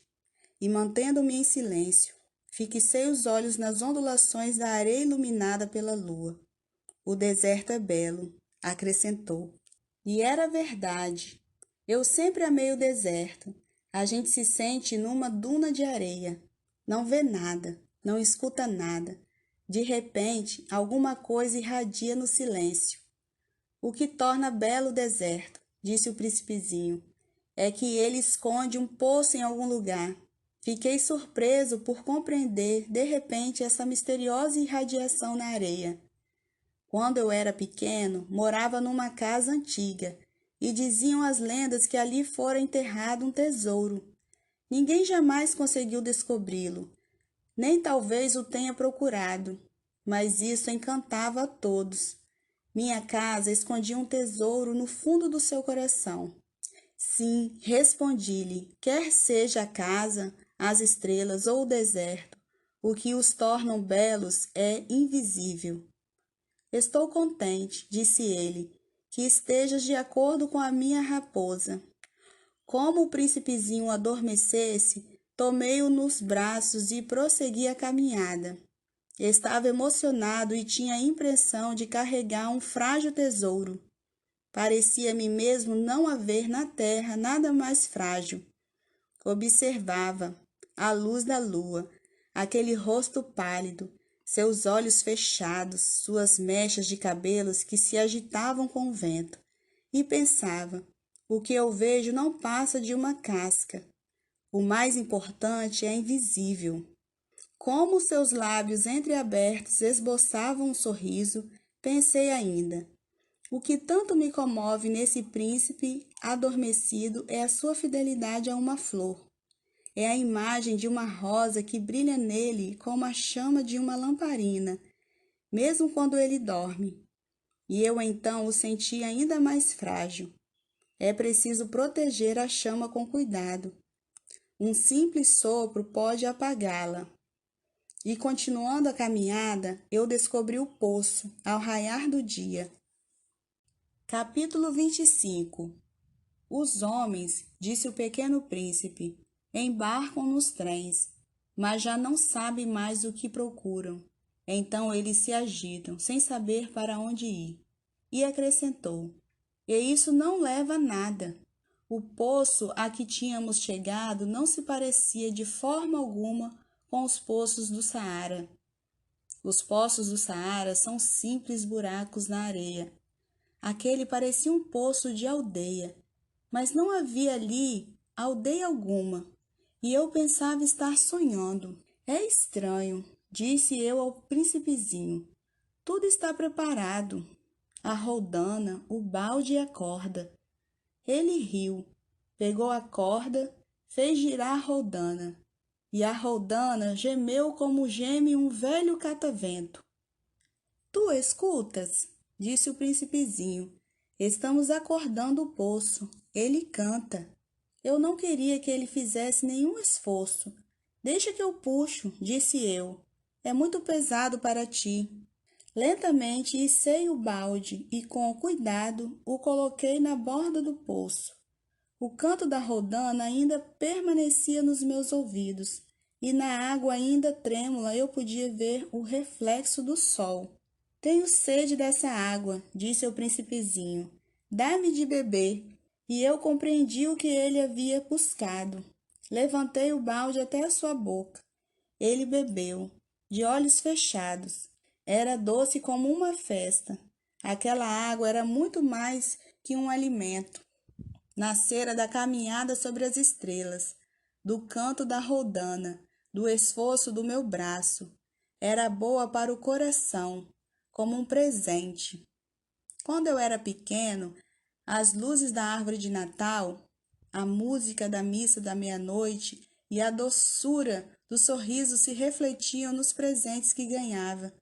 E mantendo-me em silêncio, fixei os olhos nas ondulações da areia iluminada pela lua. O deserto é belo, acrescentou. E era verdade. Eu sempre amei o deserto. A gente se sente numa duna de areia. Não vê nada, não escuta nada. De repente, alguma coisa irradia no silêncio. O que torna belo o deserto, disse o príncipezinho, é que ele esconde um poço em algum lugar. Fiquei surpreso por compreender, de repente, essa misteriosa irradiação na areia. Quando eu era pequeno, morava numa casa antiga, e diziam as lendas que ali fora enterrado um tesouro. Ninguém jamais conseguiu descobri-lo, nem talvez o tenha procurado, mas isso encantava a todos. Minha casa escondia um tesouro no fundo do seu coração. Sim, respondi-lhe, quer seja a casa, as estrelas ou o deserto, o que os tornam belos é invisível. Estou contente, disse ele, que estejas de acordo com a minha raposa. Como o príncipezinho adormecesse, tomei-o nos braços e prossegui a caminhada. Estava emocionado e tinha a impressão de carregar um frágil tesouro. Parecia-me mesmo não haver na terra nada mais frágil. Observava, à luz da lua, aquele rosto pálido, seus olhos fechados, suas mechas de cabelos que se agitavam com o vento, e pensava: o que eu vejo não passa de uma casca. O mais importante é invisível. Como seus lábios entreabertos esboçavam um sorriso, pensei ainda: o que tanto me comove nesse príncipe adormecido é a sua fidelidade a uma flor. É a imagem de uma rosa que brilha nele como a chama de uma lamparina, mesmo quando ele dorme. E eu então o senti ainda mais frágil. É preciso proteger a chama com cuidado. Um simples sopro pode apagá-la. E continuando a caminhada, eu descobri o poço ao raiar do dia. Capítulo 25. Os homens, disse o pequeno príncipe, embarcam nos trens, mas já não sabem mais o que procuram. Então eles se agitam, sem saber para onde ir. E acrescentou: e isso não leva a nada. O poço a que tínhamos chegado não se parecia de forma alguma com os poços do Saara. Os poços do Saara são simples buracos na areia. Aquele parecia um poço de aldeia, mas não havia ali aldeia alguma, e eu pensava estar sonhando. É estranho, disse eu ao príncipezinho. Tudo está preparado. A roldana, o balde e a corda. Ele riu, pegou a corda, fez girar a roldana, e a roldana gemeu como geme um velho catavento. Tu escutas? Disse o príncipezinho. Estamos acordando o poço. Ele canta. Eu não queria que ele fizesse nenhum esforço. Deixa que eu puxo, disse eu. É muito pesado para ti. Lentamente içei o balde e, com cuidado, o coloquei na borda do poço. O canto da rodana ainda permanecia nos meus ouvidos, e na água ainda trêmula eu podia ver o reflexo do sol. Tenho sede dessa água, disse o príncipezinho. Dá-me de beber. E eu compreendi o que ele havia buscado. Levantei o balde até a sua boca. Ele bebeu, de olhos fechados. Era doce como uma festa. Aquela água era muito mais que um alimento. Nascera da caminhada sobre as estrelas, do canto da roldana, do esforço do meu braço. Era boa para o coração, como um presente. Quando eu era pequeno, as luzes da árvore de Natal, a música da missa da meia-noite e a doçura do sorriso se refletiam nos presentes que ganhava.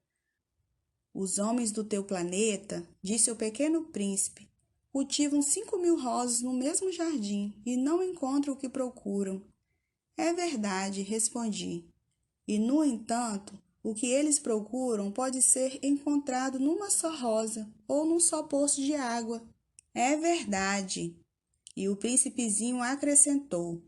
Os homens do teu planeta, disse o pequeno príncipe, cultivam 5.000 rosas no mesmo jardim e não encontram o que procuram. É verdade, respondi. E, no entanto, o que eles procuram pode ser encontrado numa só rosa ou num só poço de água. É verdade. E o príncipezinho acrescentou: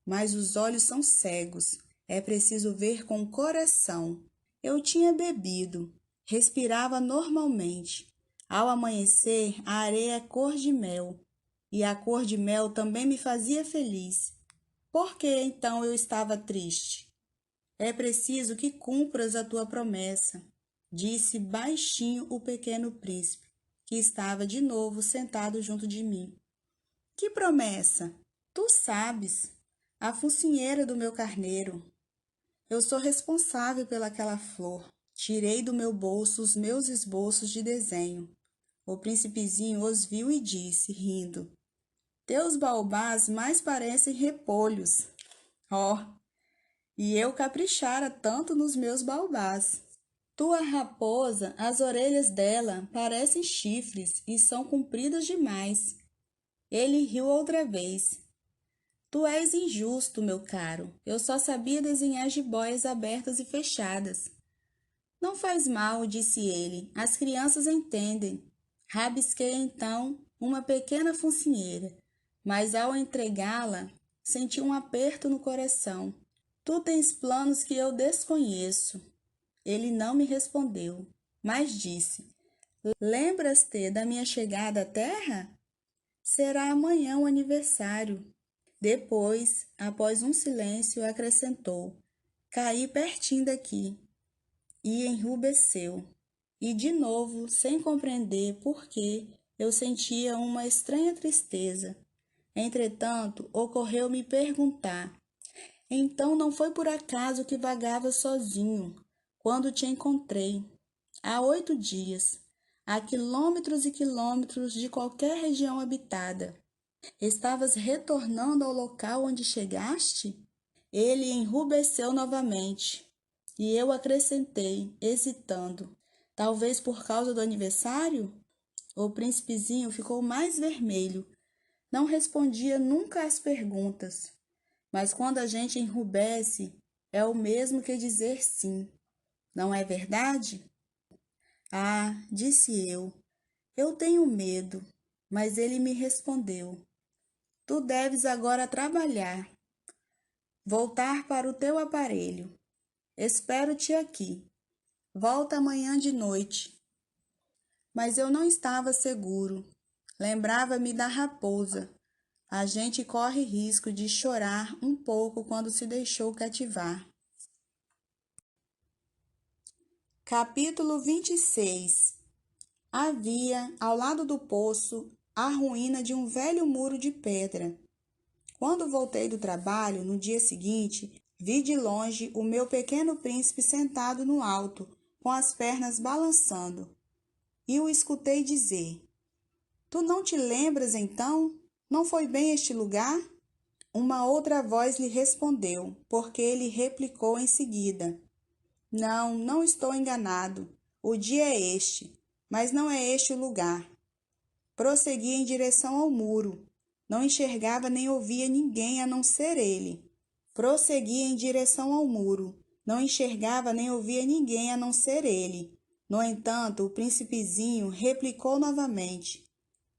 mas os olhos são cegos. É preciso ver com o coração. Eu tinha bebido, respirava normalmente. Ao amanhecer, a areia é cor de mel, e a cor de mel também me fazia feliz. Por que então eu estava triste? É preciso que cumpras a tua promessa, disse baixinho o pequeno príncipe, que estava de novo sentado junto de mim. Que promessa? Tu sabes, a focinheira do meu carneiro. Eu sou responsável pelaquela flor. Tirei do meu bolso os meus esboços de desenho. O príncipezinho os viu e disse, rindo: teus baobás mais parecem repolhos. Oh, e eu caprichara tanto nos meus baobás. Tua raposa, as orelhas dela parecem chifres e são compridas demais. Ele riu outra vez. Tu és injusto, meu caro. Eu só sabia desenhar jiboias abertas e fechadas. Não faz mal, disse ele. As crianças entendem. Rabisquei então uma pequena focinheira, mas ao entregá-la, senti um aperto no coração. Tu tens planos que eu desconheço. Ele não me respondeu, mas disse: lembras-te da minha chegada à terra? Será amanhã o aniversário. Depois, após um silêncio, acrescentou: caí pertinho daqui. E enrubesceu. E de novo, sem compreender por que, eu sentia uma estranha tristeza. Entretanto, ocorreu-me perguntar: então não foi por acaso que vagava sozinho, quando te encontrei, há 8 dias, a quilômetros e quilômetros de qualquer região habitada? Estavas retornando ao local onde chegaste? Ele enrubesceu novamente, e eu acrescentei, hesitando: talvez por causa do aniversário? O príncipezinho ficou mais vermelho. Não respondia nunca às perguntas. Mas quando a gente enrubesce, é o mesmo que dizer sim. Não é verdade? Ah, disse eu tenho medo. Mas ele me respondeu: tu deves agora trabalhar, voltar para o teu aparelho. Espero-te aqui. Volta amanhã de noite. Mas eu não estava seguro. Lembrava-me da raposa. A gente corre risco de chorar um pouco quando se deixou cativar. Capítulo 26. Havia, ao lado do poço, a ruína de um velho muro de pedra. Quando voltei do trabalho, no dia seguinte, vi de longe o meu pequeno príncipe sentado no alto, com as pernas balançando, e o escutei dizer: tu não te lembras, então? Não foi bem este lugar? Uma outra voz lhe respondeu, porque ele replicou em seguida: não, não estou enganado. O dia é este, mas não é este o lugar. Prossegui em direção ao muro. Não enxergava nem ouvia ninguém a não ser ele. Prossegui em direção ao muro. Não enxergava nem ouvia ninguém a não ser ele. No entanto, o príncipezinho replicou novamente: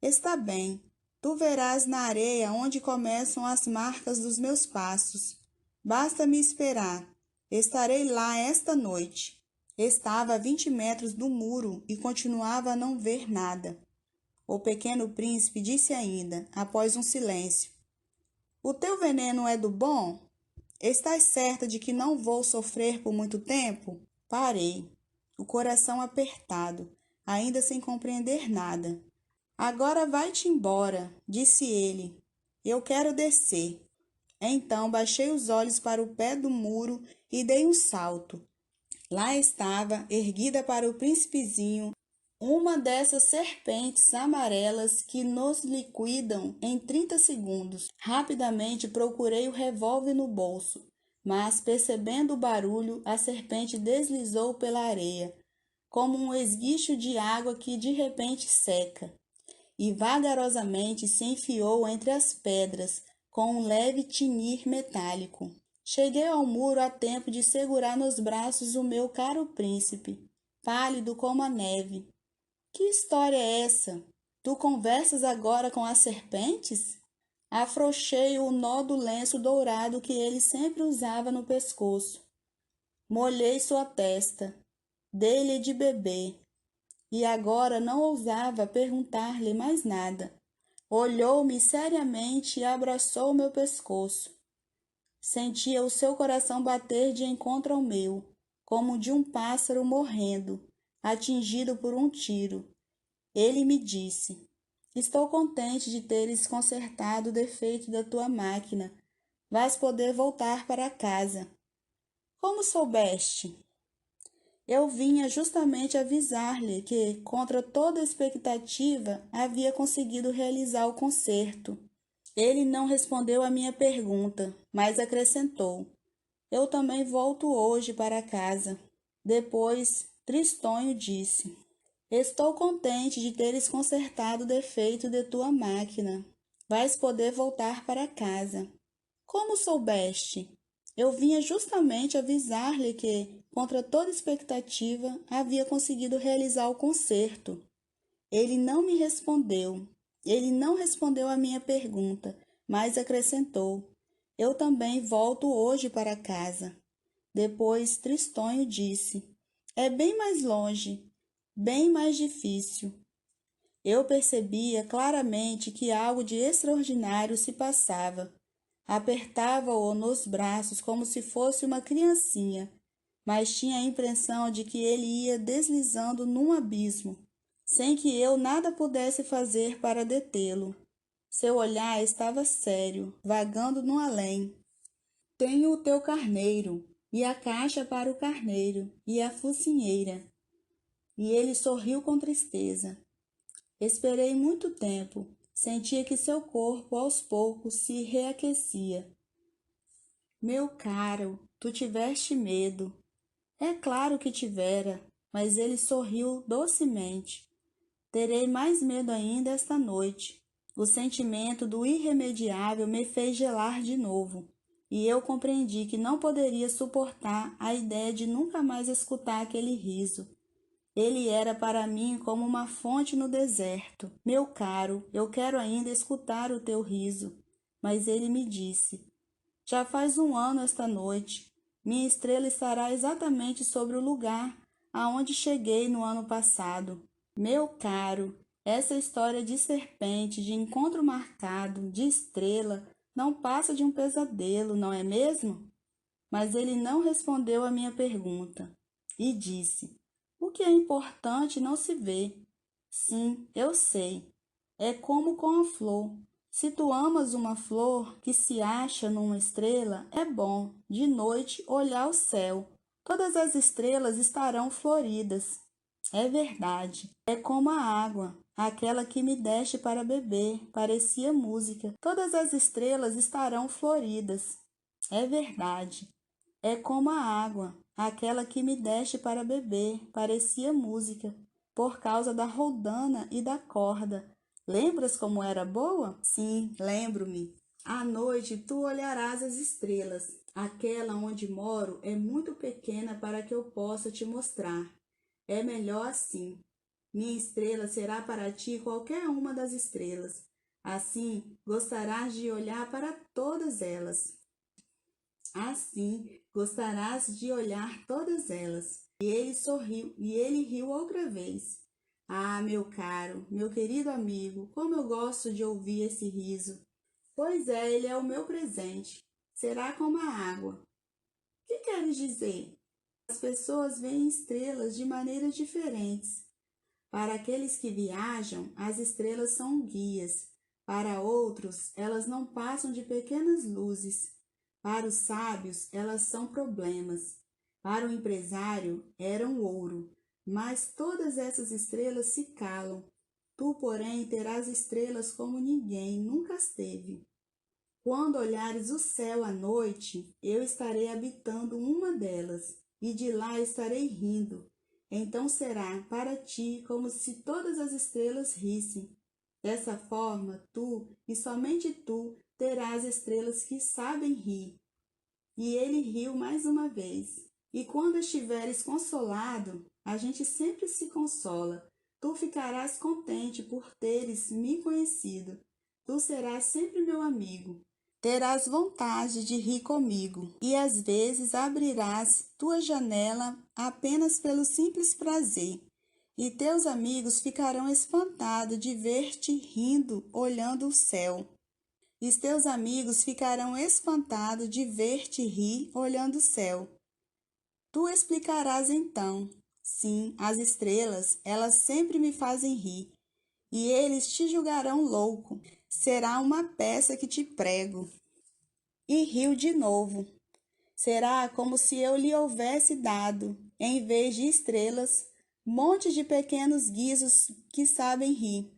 está bem, tu verás na areia onde começam as marcas dos meus passos. Basta-me esperar. Estarei lá esta noite. Estava a 20 metros do muro e continuava a não ver nada. O pequeno príncipe disse ainda, após um silêncio: o teu veneno é do bom? Estás certa de que não vou sofrer por muito tempo? Parei, o coração apertado, ainda sem compreender nada. Agora vai-te embora, disse ele. Eu quero descer. Então baixei os olhos para o pé do muro e dei um salto. Lá estava, erguida para o príncipezinho, uma dessas serpentes amarelas que nos liquidam em 30 segundos. Rapidamente procurei o revólver no bolso, mas, percebendo o barulho, a serpente deslizou pela areia, como um esguicho de água que de repente seca, e vagarosamente se enfiou entre as pedras com um leve tinir metálico. Cheguei ao muro a tempo de segurar nos braços o meu caro príncipe, pálido como a neve. Que história é essa? Tu conversas agora com as serpentes? Afrouxei o nó do lenço dourado que ele sempre usava no pescoço. Molhei sua testa, dei-lhe de beber, e agora não ousava perguntar-lhe mais nada. Olhou-me seriamente e abraçou meu pescoço. Sentia o seu coração bater de encontro ao meu, como de um pássaro morrendo, atingido por um tiro. Ele me disse: Estou contente de teres consertado o defeito da tua máquina. Vais poder voltar para casa. Como soubeste? Eu vinha justamente avisar-lhe que, contra toda expectativa, havia conseguido realizar o concerto. Ele não respondeu à minha pergunta, mas acrescentou: Eu também volto hoje para casa. Depois, tristonho, disse: Estou contente de teres consertado o defeito de tua máquina. Vais poder voltar para casa. Como soubeste? Eu vinha justamente avisar-lhe que, contra toda expectativa, havia conseguido realizar o concerto. Ele não me respondeu. Ele não respondeu à minha pergunta, mas acrescentou: Eu também volto hoje para casa. Depois, tristonho, disse: É bem mais longe, bem mais difícil. Eu percebia claramente que algo de extraordinário se passava. Apertava-o nos braços como se fosse uma criancinha, mas tinha a impressão de que ele ia deslizando num abismo, sem que eu nada pudesse fazer para detê-lo. Seu olhar estava sério, vagando no além. Tenho o teu carneiro, e a caixa para o carneiro, e a focinheira. E ele sorriu com tristeza. Esperei muito tempo. Sentia que seu corpo aos poucos se reaquecia. Meu caro, tu tiveste medo. É claro que tivera, mas ele sorriu docemente. Terei mais medo ainda esta noite. O sentimento do irremediável me fez gelar de novo, e eu compreendi que não poderia suportar a ideia de nunca mais escutar aquele riso. Ele era para mim como uma fonte no deserto. Meu caro, eu quero ainda escutar o teu riso. Mas ele me disse: Já faz um ano esta noite. Minha estrela estará exatamente sobre o lugar aonde cheguei no ano passado. Meu caro, essa história de serpente, de encontro marcado, de estrela, não passa de um pesadelo, não é mesmo? Mas ele não respondeu à minha pergunta e disse: O que é importante não se vê. Sim, eu sei. É como com a flor. Se tu amas uma flor que se acha numa estrela, é bom, de noite, olhar o céu. Todas as estrelas estarão floridas. É verdade. É como a água, aquela que me deste para beber, parecia música. Todas as estrelas estarão floridas. É verdade. É como a água, aquela que me deste para beber, parecia música, por causa da roldana e da corda. Lembras como era boa? Sim, lembro-me. À noite tu olharás as estrelas. Aquela onde moro é muito pequena para que eu possa te mostrar. É melhor assim. Minha estrela será para ti qualquer uma das estrelas. Assim, gostarás de olhar para todas elas. Assim, gostarás de olhar todas elas. E ele sorriu, e ele riu outra vez. Ah, meu caro, meu querido amigo, como eu gosto de ouvir esse riso. Pois é, ele é o meu presente. Será como a água. O que queres dizer? As pessoas veem estrelas de maneiras diferentes. Para aqueles que viajam, as estrelas são guias. Para outros, elas não passam de pequenas luzes. Para os sábios, elas são problemas. Para o empresário, eram ouro. Mas todas essas estrelas se calam. Tu, porém, terás estrelas como ninguém nunca as teve. Quando olhares o céu à noite, eu estarei habitando uma delas, e de lá estarei rindo. Então será para ti como se todas as estrelas rissem. Dessa forma, tu, e somente tu, terás estrelas que sabem rir. E ele riu mais uma vez. E quando estiveres consolado, a gente sempre se consola. Tu ficarás contente por teres me conhecido. Tu serás sempre meu amigo. Terás vontade de rir comigo, e às vezes abrirás tua janela apenas pelo simples prazer. E teus amigos ficarão espantados de ver-te rindo, olhando o céu. E teus amigos ficarão espantados de ver-te rir, olhando o céu. Tu explicarás então: sim, as estrelas, elas sempre me fazem rir. E eles te julgarão louco. Será uma peça que te prego. E riu de novo. Será como se eu lhe houvesse dado, em vez de estrelas, montes de pequenos guizos que sabem rir.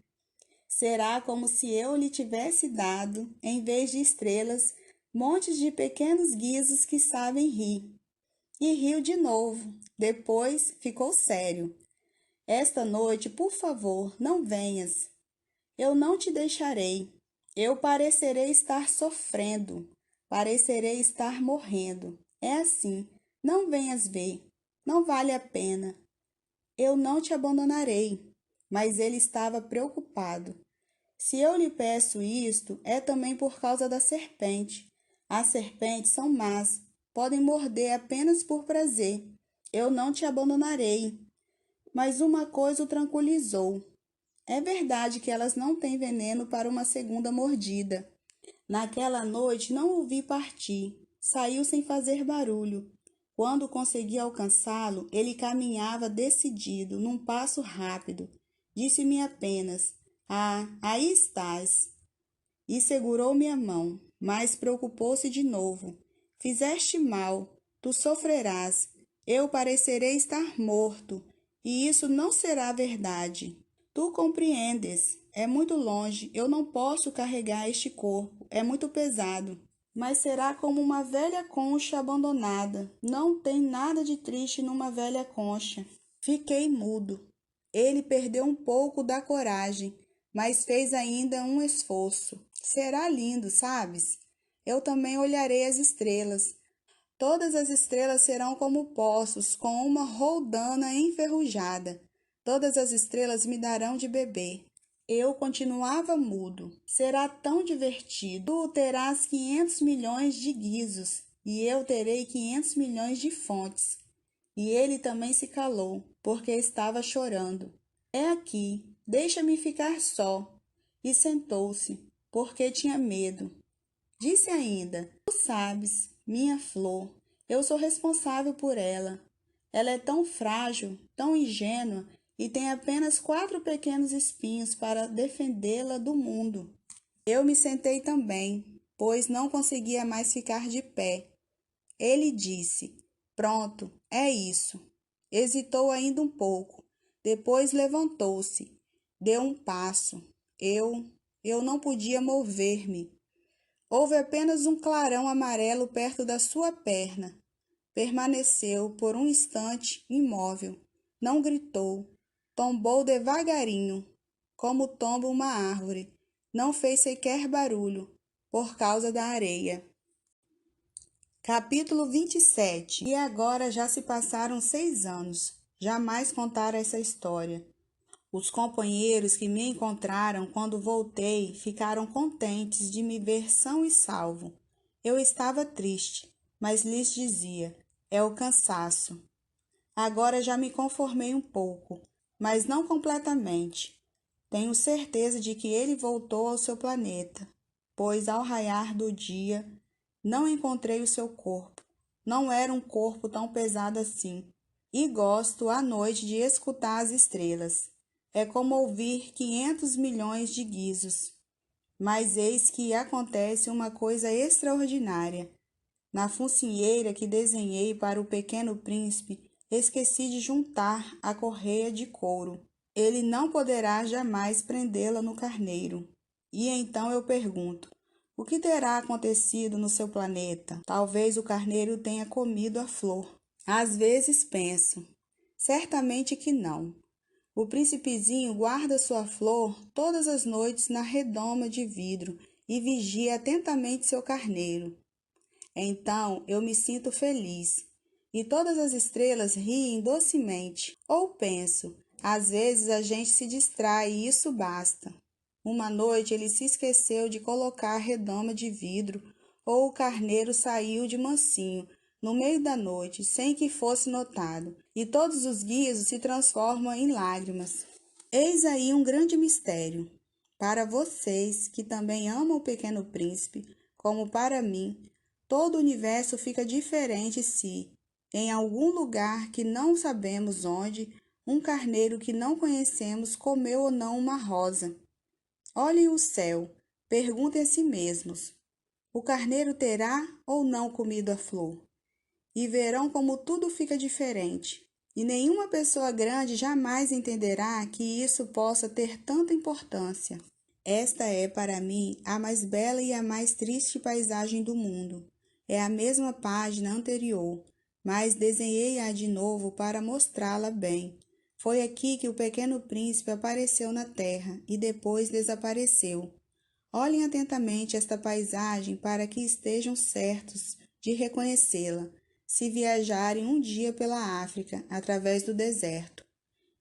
Será como se eu lhe tivesse dado, em vez de estrelas, montes de pequenos guizos que sabem rir. E riu de novo. Depois ficou sério. Esta noite, por favor, não venhas. Eu não te deixarei. Eu parecerei estar sofrendo. Parecerei estar morrendo. É assim. Não venhas ver. Não vale a pena. Eu não te abandonarei. Mas ele estava preocupado. Se eu lhe peço isto, é também por causa da serpente. As serpentes são más, podem morder apenas por prazer. Eu não te abandonarei. Mas uma coisa o tranquilizou. É verdade que elas não têm veneno para uma segunda mordida. Naquela noite não o vi partir. Saiu sem fazer barulho. Quando consegui alcançá-lo, ele caminhava decidido, num passo rápido. Disse-me apenas: "Ah, aí estás." E segurou minha mão, mas preocupou-se de novo. "Fizeste mal, tu sofrerás. Eu parecerei estar morto, e isso não será verdade. Tu compreendes. É muito longe, eu não posso carregar este corpo, é muito pesado. Mas será como uma velha concha abandonada. Não tem nada de triste numa velha concha." Fiquei mudo. Ele perdeu um pouco da coragem, mas fez ainda um esforço. "Será lindo, sabes? Eu também olharei as estrelas. Todas as estrelas serão como poços com uma roldana enferrujada. Todas as estrelas me darão de beber." Eu continuava mudo. "Será tão divertido. Tu terás 500 milhões de guizos, e eu terei 500 milhões de fontes." E ele também se calou, porque estava chorando. "É aqui, deixa-me ficar só." E sentou-se, porque tinha medo. Disse ainda: "Tu sabes, minha flor, eu sou responsável por ela. Ela é tão frágil, tão ingênua, e tem apenas 4 pequenos espinhos para defendê-la do mundo." Eu me sentei também, pois não conseguia mais ficar de pé. Ele disse: "Pronto, é isso." Hesitou ainda um pouco. Depois levantou-se. Deu um passo. Eu não podia mover-me. Houve apenas um clarão amarelo perto da sua perna. Permaneceu por um instante imóvel. Não gritou. Tombou devagarinho, como tomba uma árvore. Não fez sequer barulho, por causa da areia. Capítulo 27. E agora já se passaram 6 anos. Jamais contaram essa história. Os companheiros que me encontraram quando voltei ficaram contentes de me ver são e salvo. Eu estava triste, mas lhes dizia: "É o cansaço." Agora já me conformei um pouco, mas não completamente. Tenho certeza de que ele voltou ao seu planeta, pois ao raiar do dia não encontrei o seu corpo. Não era um corpo tão pesado assim. E gosto à noite de escutar as estrelas. É como ouvir 500 milhões de guizos. Mas eis que acontece uma coisa extraordinária. Na focinheira que desenhei para o pequeno príncipe, esqueci de juntar a correia de couro. Ele não poderá jamais prendê-la no carneiro. E então eu pergunto: o que terá acontecido no seu planeta? Talvez o carneiro tenha comido a flor. Às vezes penso: certamente que não. O príncipezinho guarda sua flor todas as noites na redoma de vidro e vigia atentamente seu carneiro. Então eu me sinto feliz. E todas as estrelas riem docemente. Ou penso, às vezes a gente se distrai e isso basta. Uma noite ele se esqueceu de colocar a redoma de vidro, ou o carneiro saiu de mansinho, no meio da noite, sem que fosse notado, e todos os guizos se transformam em lágrimas. Eis aí um grande mistério. Para vocês, que também amam o Pequeno Príncipe, como para mim, todo o universo fica diferente se, em algum lugar que não sabemos onde, um carneiro que não conhecemos comeu ou não uma rosa. Olhem o céu, perguntem a si mesmos: o carneiro terá ou não comido a flor? E verão como tudo fica diferente. E nenhuma pessoa grande jamais entenderá que isso possa ter tanta importância. Esta é, para mim, a mais bela e a mais triste paisagem do mundo. É a mesma página anterior, mas desenhei-a de novo para mostrá-la bem. Foi aqui que o Pequeno Príncipe apareceu na terra e depois desapareceu. Olhem atentamente esta paisagem para que estejam certos de reconhecê-la, se viajarem um dia pela África, através do deserto.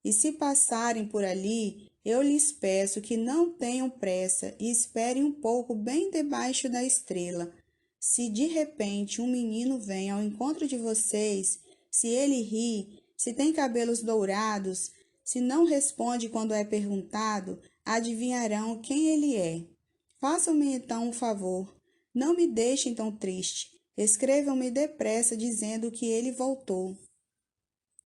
E se passarem por ali, eu lhes peço que não tenham pressa e esperem um pouco bem debaixo da estrela. Se de repente um menino vem ao encontro de vocês, se ele ri, se tem cabelos dourados, se não responde quando é perguntado, adivinharão quem ele é. Façam-me então um favor, não me deixem tão triste. Escrevam-me depressa dizendo que ele voltou.